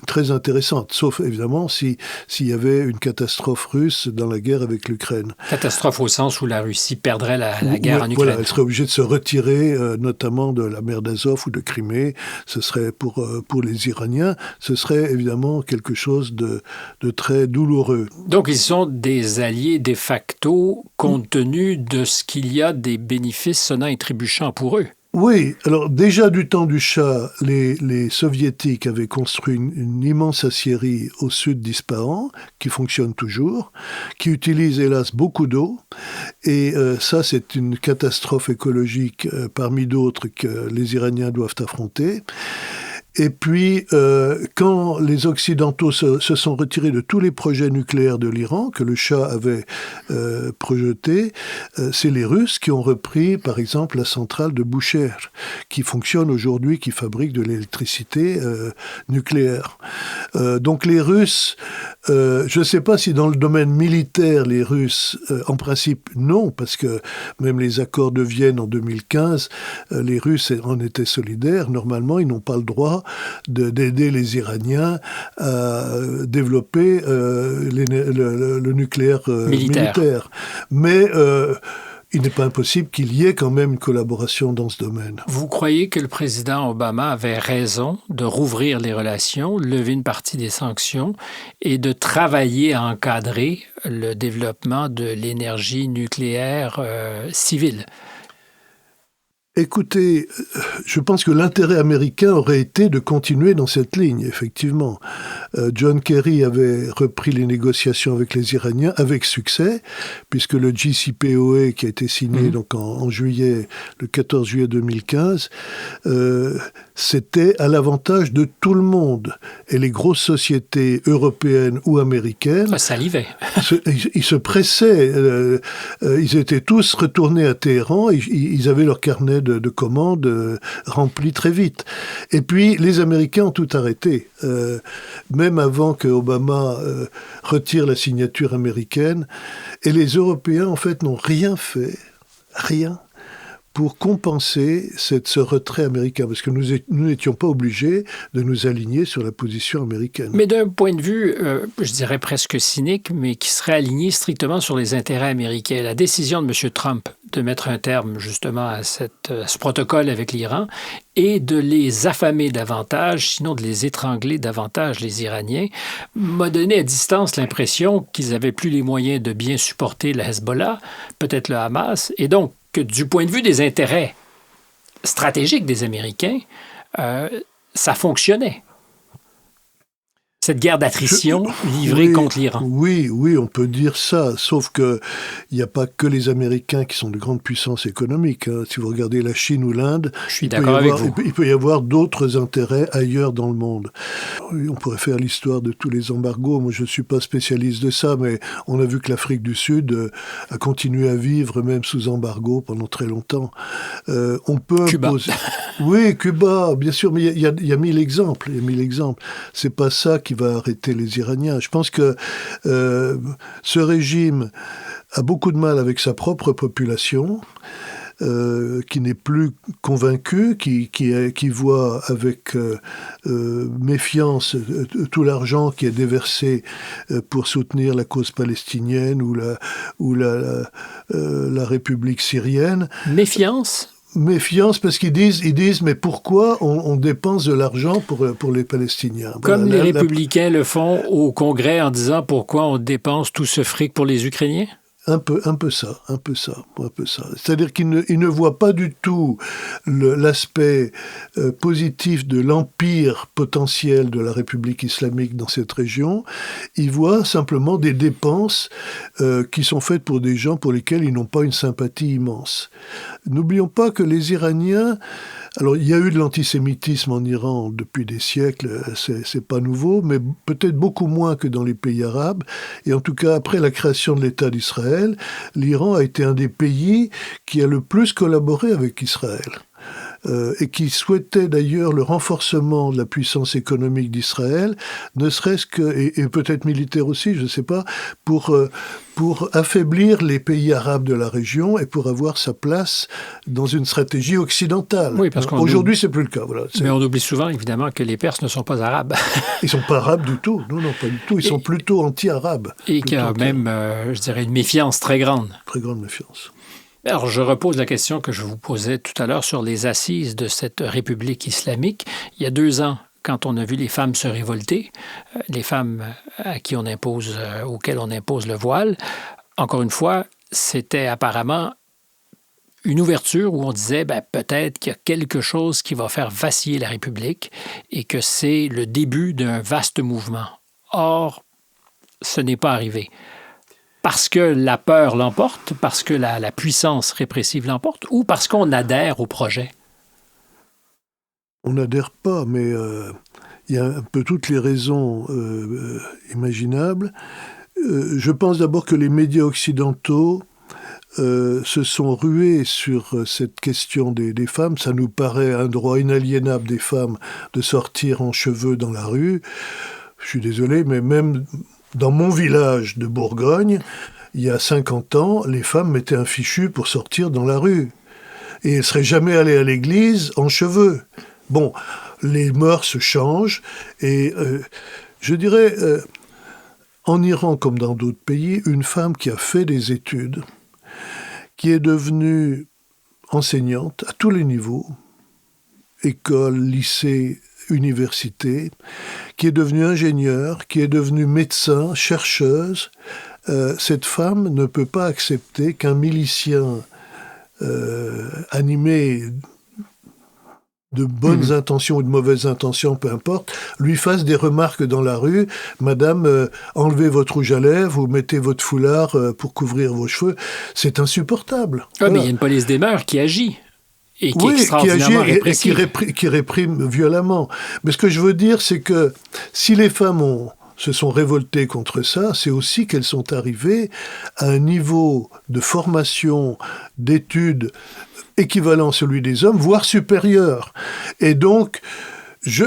très intéressante, sauf évidemment s'il y avait une catastrophe russe dans la guerre avec l'Ukraine. Catastrophe au sens où la Russie perdrait la guerre en Ukraine. Voilà, elle serait obligée de se retirer, notamment de la mer d'Azov ou de Crimée. Ce serait pour les Iraniens, ce serait évidemment quelque chose de très douloureux. Donc ils sont des alliés de facto, compte tenu de ce qu'il y a des bénéfices sonnants et trébuchants pour eux. Oui, alors déjà du temps du Shah, les Soviétiques avaient construit une immense aciérie au sud d'Ispahan, qui fonctionne toujours, qui utilise hélas beaucoup d'eau, et ça c'est une catastrophe écologique parmi d'autres que les Iraniens doivent affronter. Et puis, quand les Occidentaux se sont retirés de tous les projets nucléaires de l'Iran, que le Shah avait projetés, c'est les Russes qui ont repris, par exemple, la centrale de Bushehr, qui fonctionne aujourd'hui, qui fabrique de l'électricité nucléaire. Donc les Russes, je ne sais pas si dans le domaine militaire, les Russes, en principe, non, parce que même les accords de Vienne en 2015, les Russes en étaient solidaires. Normalement, ils n'ont pas le droit d'aider les Iraniens à développer le nucléaire militaire. Mais il n'est pas impossible qu'il y ait quand même une collaboration dans ce domaine. Vous croyez que le président Obama avait raison de rouvrir les relations, lever une partie des sanctions et de travailler à encadrer le développement de l'énergie nucléaire civile? Écoutez, je pense que l'intérêt américain aurait été de continuer dans cette ligne, effectivement. John Kerry avait repris les négociations avec les Iraniens avec succès, puisque le JCPOA, qui a été signé donc en juillet, le 14 juillet 2015, c'était à l'avantage de tout le monde. Et les grosses sociétés européennes ou américaines... salivaient. Ils se pressaient. Ils étaient tous retournés à Téhéran. Ils avaient leur carnet de commandes rempli très vite. Et puis, les Américains ont tout arrêté. Même avant que Obama retire la signature américaine. Et les Européens, en fait, n'ont rien fait. Rien. Pour compenser ce retrait américain, parce que nous n'étions pas obligés de nous aligner sur la position américaine. Mais d'un point de vue, je dirais presque cynique, mais qui serait aligné strictement sur les intérêts américains. La décision de M. Trump de mettre un terme justement à ce protocole avec l'Iran et de les affamer davantage, sinon de les étrangler davantage, les Iraniens, m'a donné à distance l'impression qu'ils n'avaient plus les moyens de bien supporter le Hezbollah, peut-être le Hamas, et donc que du point de vue des intérêts stratégiques des Américains, ça fonctionnait. Cette guerre d'attrition livrée contre l'Iran. Oui, on peut dire ça, sauf qu'il n'y a pas que les Américains qui sont de grandes puissances économiques. Hein. Si vous regardez la Chine ou l'Inde, je suis d'accord avec vous. Il peut y avoir d'autres intérêts ailleurs dans le monde. On pourrait faire l'histoire de tous les embargos. Moi, je ne suis pas spécialiste de ça, mais on a vu que l'Afrique du Sud a continué à vivre même sous embargo pendant très longtemps. On peut Cuba. Oui, Cuba, bien sûr, mais il y a 1000 exemples. C'est pas ça qui va arrêter les Iraniens. Je pense que ce régime a beaucoup de mal avec sa propre population, qui n'est plus convaincue, qui voit avec méfiance tout l'argent qui est déversé pour soutenir la cause palestinienne ou la République syrienne. Méfiance parce qu'ils disent mais pourquoi on dépense de l'argent pour les Palestiniens? Comme les républicains le font au Congrès en disant pourquoi on dépense tout ce fric pour les Ukrainiens? Un peu ça. C'est-à-dire qu'ils ne voient pas du tout l'aspect positif de l'empire potentiel de la République islamique dans cette région. Ils voient simplement des dépenses qui sont faites pour des gens pour lesquels ils n'ont pas une sympathie immense. N'oublions pas que les Iraniens... Alors, il y a eu de l'antisémitisme en Iran depuis des siècles, c'est pas nouveau, mais peut-être beaucoup moins que dans les pays arabes. Et en tout cas, après la création de l'État d'Israël, l'Iran a été un des pays qui a le plus collaboré avec Israël. Et qui souhaitait d'ailleurs le renforcement de la puissance économique d'Israël, ne serait-ce que, et peut-être militaire aussi, je ne sais pas, pour affaiblir les pays arabes de la région et pour avoir sa place dans une stratégie occidentale. Oui, parce qu'aujourd'hui, c'est plus le cas. Voilà, mais on oublie souvent, évidemment, que les Perses ne sont pas arabes. Ils ne sont pas arabes du tout. Non, pas du tout. Ils sont plutôt anti-arabes. Et qu'il y a même, je dirais, une méfiance très grande. Très grande méfiance. Alors, je repose la question que je vous posais tout à l'heure sur les assises de cette République islamique. Il y a 2 ans, quand on a vu les femmes se révolter, les femmes auxquelles on impose le voile, encore une fois, c'était apparemment une ouverture où on disait peut-être qu'il y a quelque chose qui va faire vaciller la République et que c'est le début d'un vaste mouvement. Or, ce n'est pas arrivé. Parce que la peur l'emporte, parce que la puissance répressive l'emporte, ou parce qu'on adhère au projet? On n'adhère pas, mais il y a un peu toutes les raisons imaginables. Je pense d'abord que les médias occidentaux se sont rués sur cette question des femmes. Ça nous paraît un droit inaliénable des femmes de sortir en cheveux dans la rue. Je suis désolé, mais même... Dans mon village de Bourgogne, il y a 50 ans, les femmes mettaient un fichu pour sortir dans la rue. Et elles ne seraient jamais allées à l'église en cheveux. Bon, les mœurs changent. Et je dirais, en Iran comme dans d'autres pays, une femme qui a fait des études, qui est devenue enseignante à tous les niveaux, école, lycée, université, qui est devenue ingénieure, qui est devenue médecin, chercheuse, cette femme ne peut pas accepter qu'un milicien animé de bonnes intentions ou de mauvaises intentions, peu importe, lui fasse des remarques dans la rue. Madame, enlevez votre rouge à lèvres ou mettez votre foulard pour couvrir vos cheveux. C'est insupportable. Ah, voilà. Mais il y a une police des mœurs qui agit. Et qui oui, est extraordinairement répressive. Qui réprime violemment. Mais ce que je veux dire, c'est que si les femmes se sont révoltées contre ça, c'est aussi qu'elles sont arrivées à un niveau de formation, d'études équivalent à celui des hommes, voire supérieur. Et donc, je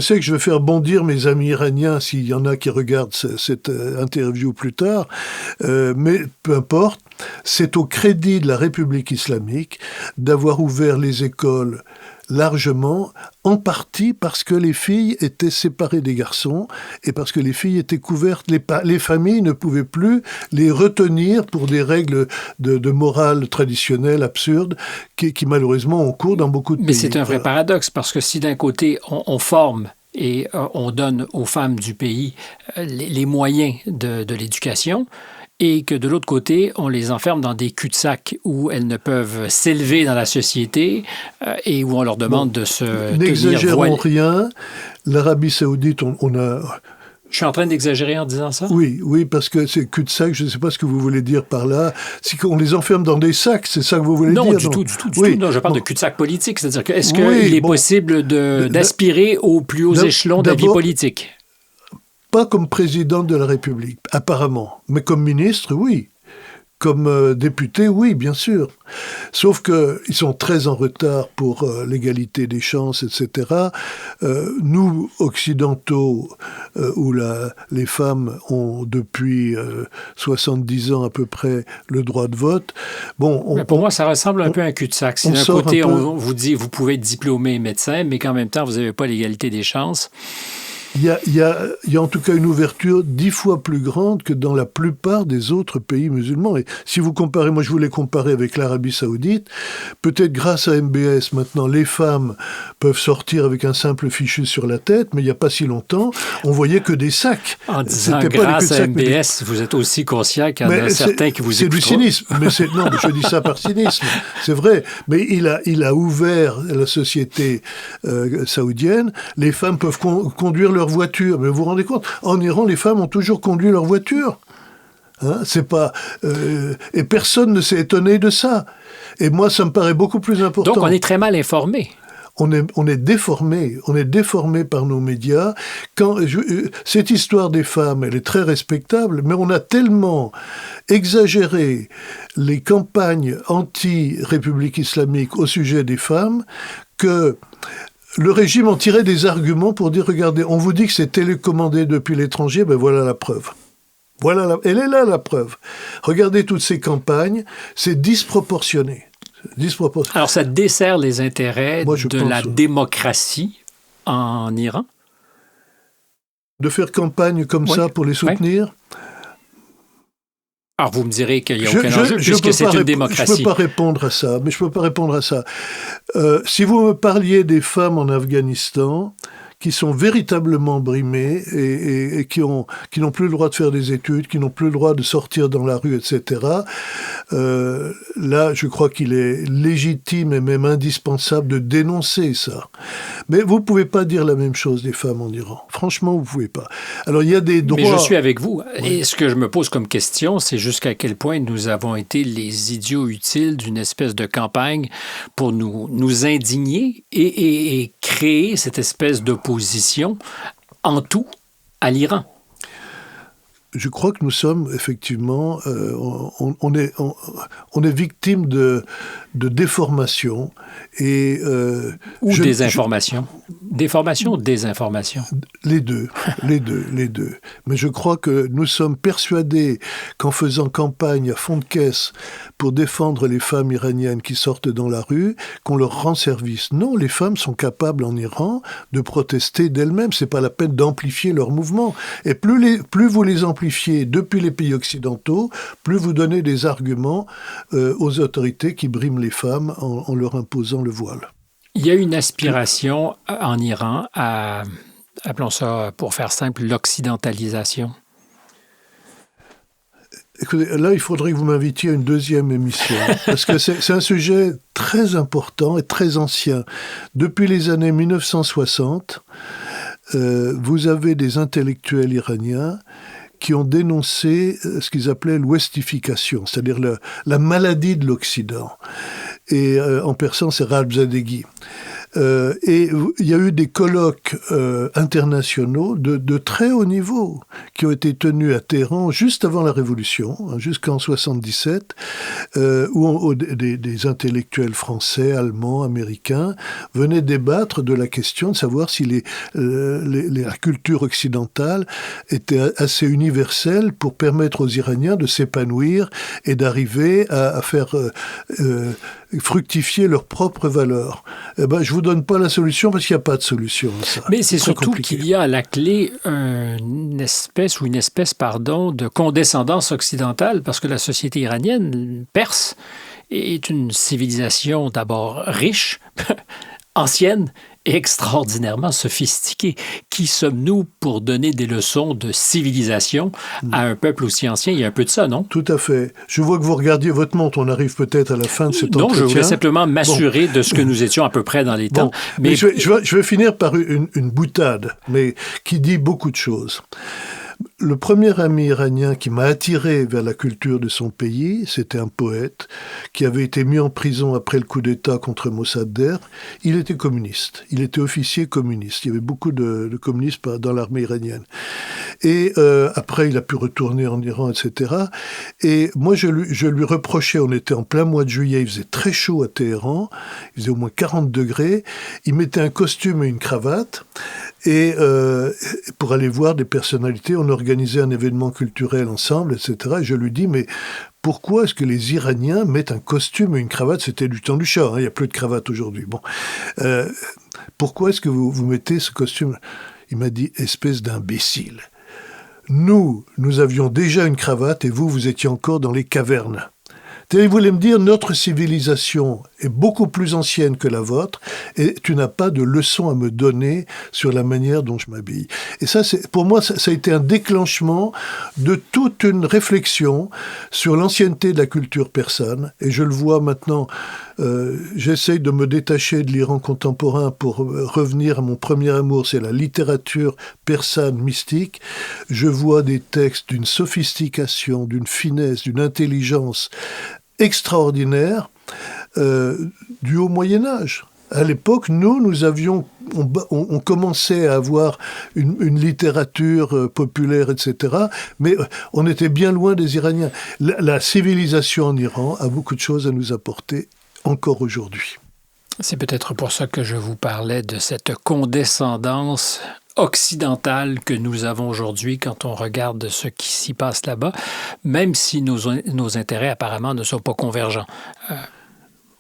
sais que je vais faire bondir mes amis iraniens s'il y en a qui regardent cette interview plus tard, mais peu importe, c'est au crédit de la République islamique d'avoir ouvert les écoles largement, en partie parce que les filles étaient séparées des garçons et parce que les filles étaient couvertes. Les familles ne pouvaient plus les retenir pour des règles de morale traditionnelle absurdes qui malheureusement ont cours dans beaucoup de pays. Mais c'est un vrai paradoxe parce que si d'un côté on forme et on donne aux femmes du pays les moyens de l'éducation, et que de l'autre côté, on les enferme dans des cul-de-sac où elles ne peuvent s'élever dans la société et où on leur demande de se tenir n'exagérons rien. L'Arabie saoudite, on a... Je suis en train d'exagérer en disant ça? Oui, parce que c'est cul-de-sac, je ne sais pas ce que vous voulez dire par là. C'est qu'on les enferme dans des sacs, c'est ça que vous voulez dire? Non, du tout. Non, je parle de cul-de-sac politique. C'est-à-dire que est-ce qu'il est possible d'aspirer aux plus hauts échelons de la vie politique? Pas comme président de la République, apparemment. Mais comme ministre, oui. Comme député, oui, bien sûr. Sauf qu'ils sont très en retard pour l'égalité des chances, etc. Nous, occidentaux, où les femmes ont depuis 70 ans à peu près le droit de vote, mais pour moi, ça ressemble un peu à un cul-de-sac. Si d'un côté, on vous dit vous pouvez être diplômé et médecin, mais qu'en même temps, vous n'avez pas l'égalité des chances... Il y a en tout cas une ouverture 10 fois plus grande que dans la plupart des autres pays musulmans. Et si vous comparez, moi je voulais comparer avec l'Arabie saoudite, peut-être grâce à MBS, maintenant les femmes peuvent sortir avec un simple fichu sur la tête, mais il n'y a pas si longtemps, on voyait que des sacs. En disant grâce à MBS, vous êtes aussi conscient qu'il y en a certains qui vous écoutent. C'est du cynisme, mais je dis ça par cynisme, c'est vrai. Mais il a ouvert la société saoudienne, les femmes peuvent conduire leur voiture. Mais vous vous rendez compte, en Iran, les femmes ont toujours conduit leur voiture. C'est pas... et personne ne s'est étonné de ça. Et moi, ça me paraît beaucoup plus important. Donc, on est très mal informé. On est déformé par nos médias. Cette histoire des femmes, elle est très respectable, mais on a tellement exagéré les campagnes anti-République islamique au sujet des femmes que le régime en tirait des arguments pour dire, regardez, on vous dit que c'est télécommandé depuis l'étranger, ben voilà la preuve. Elle est là la preuve. Regardez toutes ces campagnes, c'est disproportionné. Alors ça dessert les intérêts de la démocratie en Iran? De faire campagne comme ça pour les soutenir? Alors, vous me direz qu'il n'y a aucun enjeu puisque c'est une démocratie. Je ne peux pas répondre à ça. Si vous me parliez des femmes en Afghanistan qui sont véritablement brimées et qui n'ont plus le droit de faire des études, qui n'ont plus le droit de sortir dans la rue, etc., là, je crois qu'il est légitime et même indispensable de dénoncer ça. Mais vous ne pouvez pas dire la même chose des femmes en Iran. Franchement, vous ne pouvez pas. Alors, il y a des droits... Mais je suis avec vous. Et ce que je me pose comme question, c'est jusqu'à quel point nous avons été les idiots utiles d'une espèce de campagne pour nous indigner et créer cette espèce d'opposition en tout à l'Iran. Je crois que nous sommes effectivement, on est victime de déformation et ou désinformation. Déformation ou désinformation? Les deux. Mais je crois que nous sommes persuadés qu'en faisant campagne à fond de caisse pour défendre les femmes iraniennes qui sortent dans la rue, qu'on leur rend service. Non, les femmes sont capables en Iran de protester d'elles-mêmes. C'est pas la peine d'amplifier leur mouvement. Et plus vous les amplifiez depuis les pays occidentaux, plus vous donnez des arguments aux autorités qui briment les femmes en leur imposant le voile. Il y a une aspiration en Iran à, appelons ça pour faire simple, l'occidentalisation. Écoutez, là, il faudrait que vous m'invitiez à une deuxième émission, parce que c'est un sujet très important et très ancien. Depuis les années 1960, vous avez des intellectuels iraniens qui ont dénoncé ce qu'ils appelaient l'ouestification, c'est-à-dire la maladie de l'Occident. Et en persan, c'est Ralbzadeghi. Et il y a eu des colloques internationaux de très haut niveau qui ont été tenus à Téhéran juste avant la Révolution, jusqu'en 77, où des intellectuels français, allemands, américains venaient débattre de la question de savoir si la culture occidentale était assez universelle pour permettre aux Iraniens de s'épanouir et d'arriver à faire fructifier leurs propres valeurs. Eh ben, je vous donne pas la solution parce qu'il n'y a pas de solution à ça. Mais c'est surtout qu'il y a à la clé une espèce de condescendance occidentale, parce que la société iranienne, perse, est une civilisation d'abord riche, ancienne et extraordinairement sophistiquée. Qui sommes-nous pour donner des leçons de civilisation à un peuple aussi ancien? Il y a un peu de ça, non? Tout à fait. Je vois que vous regardiez votre montre. On arrive peut-être à la fin de cet entretien. Non, je voulais simplement m'assurer de ce que nous étions à peu près dans les temps. Mais je vais finir par une boutade, mais qui dit beaucoup de choses. Le premier ami iranien qui m'a attiré vers la culture de son pays, c'était un poète qui avait été mis en prison après le coup d'État contre Mossadegh. Il était communiste, il était officier communiste. Il y avait beaucoup de communistes dans l'armée iranienne. Et après, il a pu retourner en Iran, etc. Et moi, je lui reprochais, on était en plein mois de juillet, il faisait très chaud à Téhéran, il faisait au moins 40 degrés, il mettait un costume et une cravate, et pour aller voir des personnalités, on organisait un événement culturel ensemble, etc. Et je lui dis, mais pourquoi est-ce que les Iraniens mettent un costume et une cravate? C'était du temps du Shah, il n'y a plus de cravate aujourd'hui. Bon, pourquoi est-ce que vous mettez ce costume? Il m'a dit, espèce d'imbécile. Nous avions déjà une cravate et vous étiez encore dans les cavernes. Il voulait me dire, notre civilisation est beaucoup plus ancienne que la vôtre et tu n'as pas de leçon à me donner sur la manière dont je m'habille. Et ça, pour moi, ça a été un déclenchement de toute une réflexion sur l'ancienneté de la culture persane. Et je le vois maintenant, j'essaye de me détacher de l'Iran contemporain pour revenir à mon premier amour, c'est la littérature persane mystique. Je vois des textes d'une sophistication, d'une finesse, d'une intelligence extraordinaire du haut Moyen-Âge. À l'époque, on commençait à avoir une littérature populaire, etc., mais on était bien loin des Iraniens. La civilisation en Iran a beaucoup de choses à nous apporter encore aujourd'hui. C'est peut-être pour ça que je vous parlais de cette condescendance occidentale que nous avons aujourd'hui quand on regarde ce qui s'y passe là-bas, même si nos intérêts apparemment ne sont pas convergents.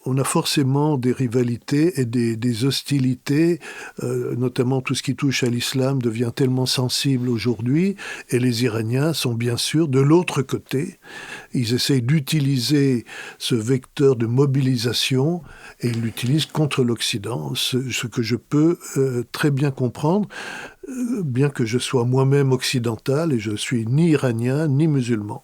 On a forcément des rivalités et des hostilités, notamment tout ce qui touche à l'islam devient tellement sensible aujourd'hui, et les Iraniens sont bien sûr de l'autre côté. Ils essayent d'utiliser ce vecteur de mobilisation et ils l'utilisent contre l'Occident, ce que je peux très bien comprendre, bien que je sois moi-même occidental et je suis ni iranien ni musulman.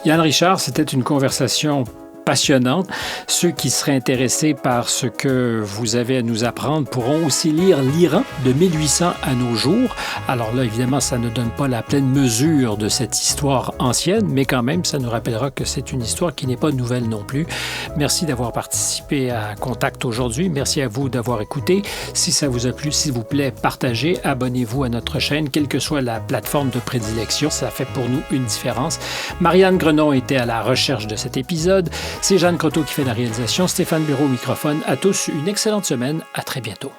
Yann Richard, c'était une conversation passionnante. Ceux qui seraient intéressés par ce que vous avez à nous apprendre pourront aussi lire l'Iran de 1800 à nos jours. Alors là, évidemment, ça ne donne pas la pleine mesure de cette histoire ancienne, mais quand même, ça nous rappellera que c'est une histoire qui n'est pas nouvelle non plus. Merci d'avoir participé à Contact aujourd'hui. Merci à vous d'avoir écouté. Si ça vous a plu, s'il vous plaît, partagez, abonnez-vous à notre chaîne, quelle que soit la plateforme de prédilection. Ça fait pour nous une différence. Marianne Grenon était à la recherche de cet épisode. C'est Jeanne Croteau qui fait la réalisation, Stéphane Bureau au microphone. À tous, une excellente semaine. À très bientôt.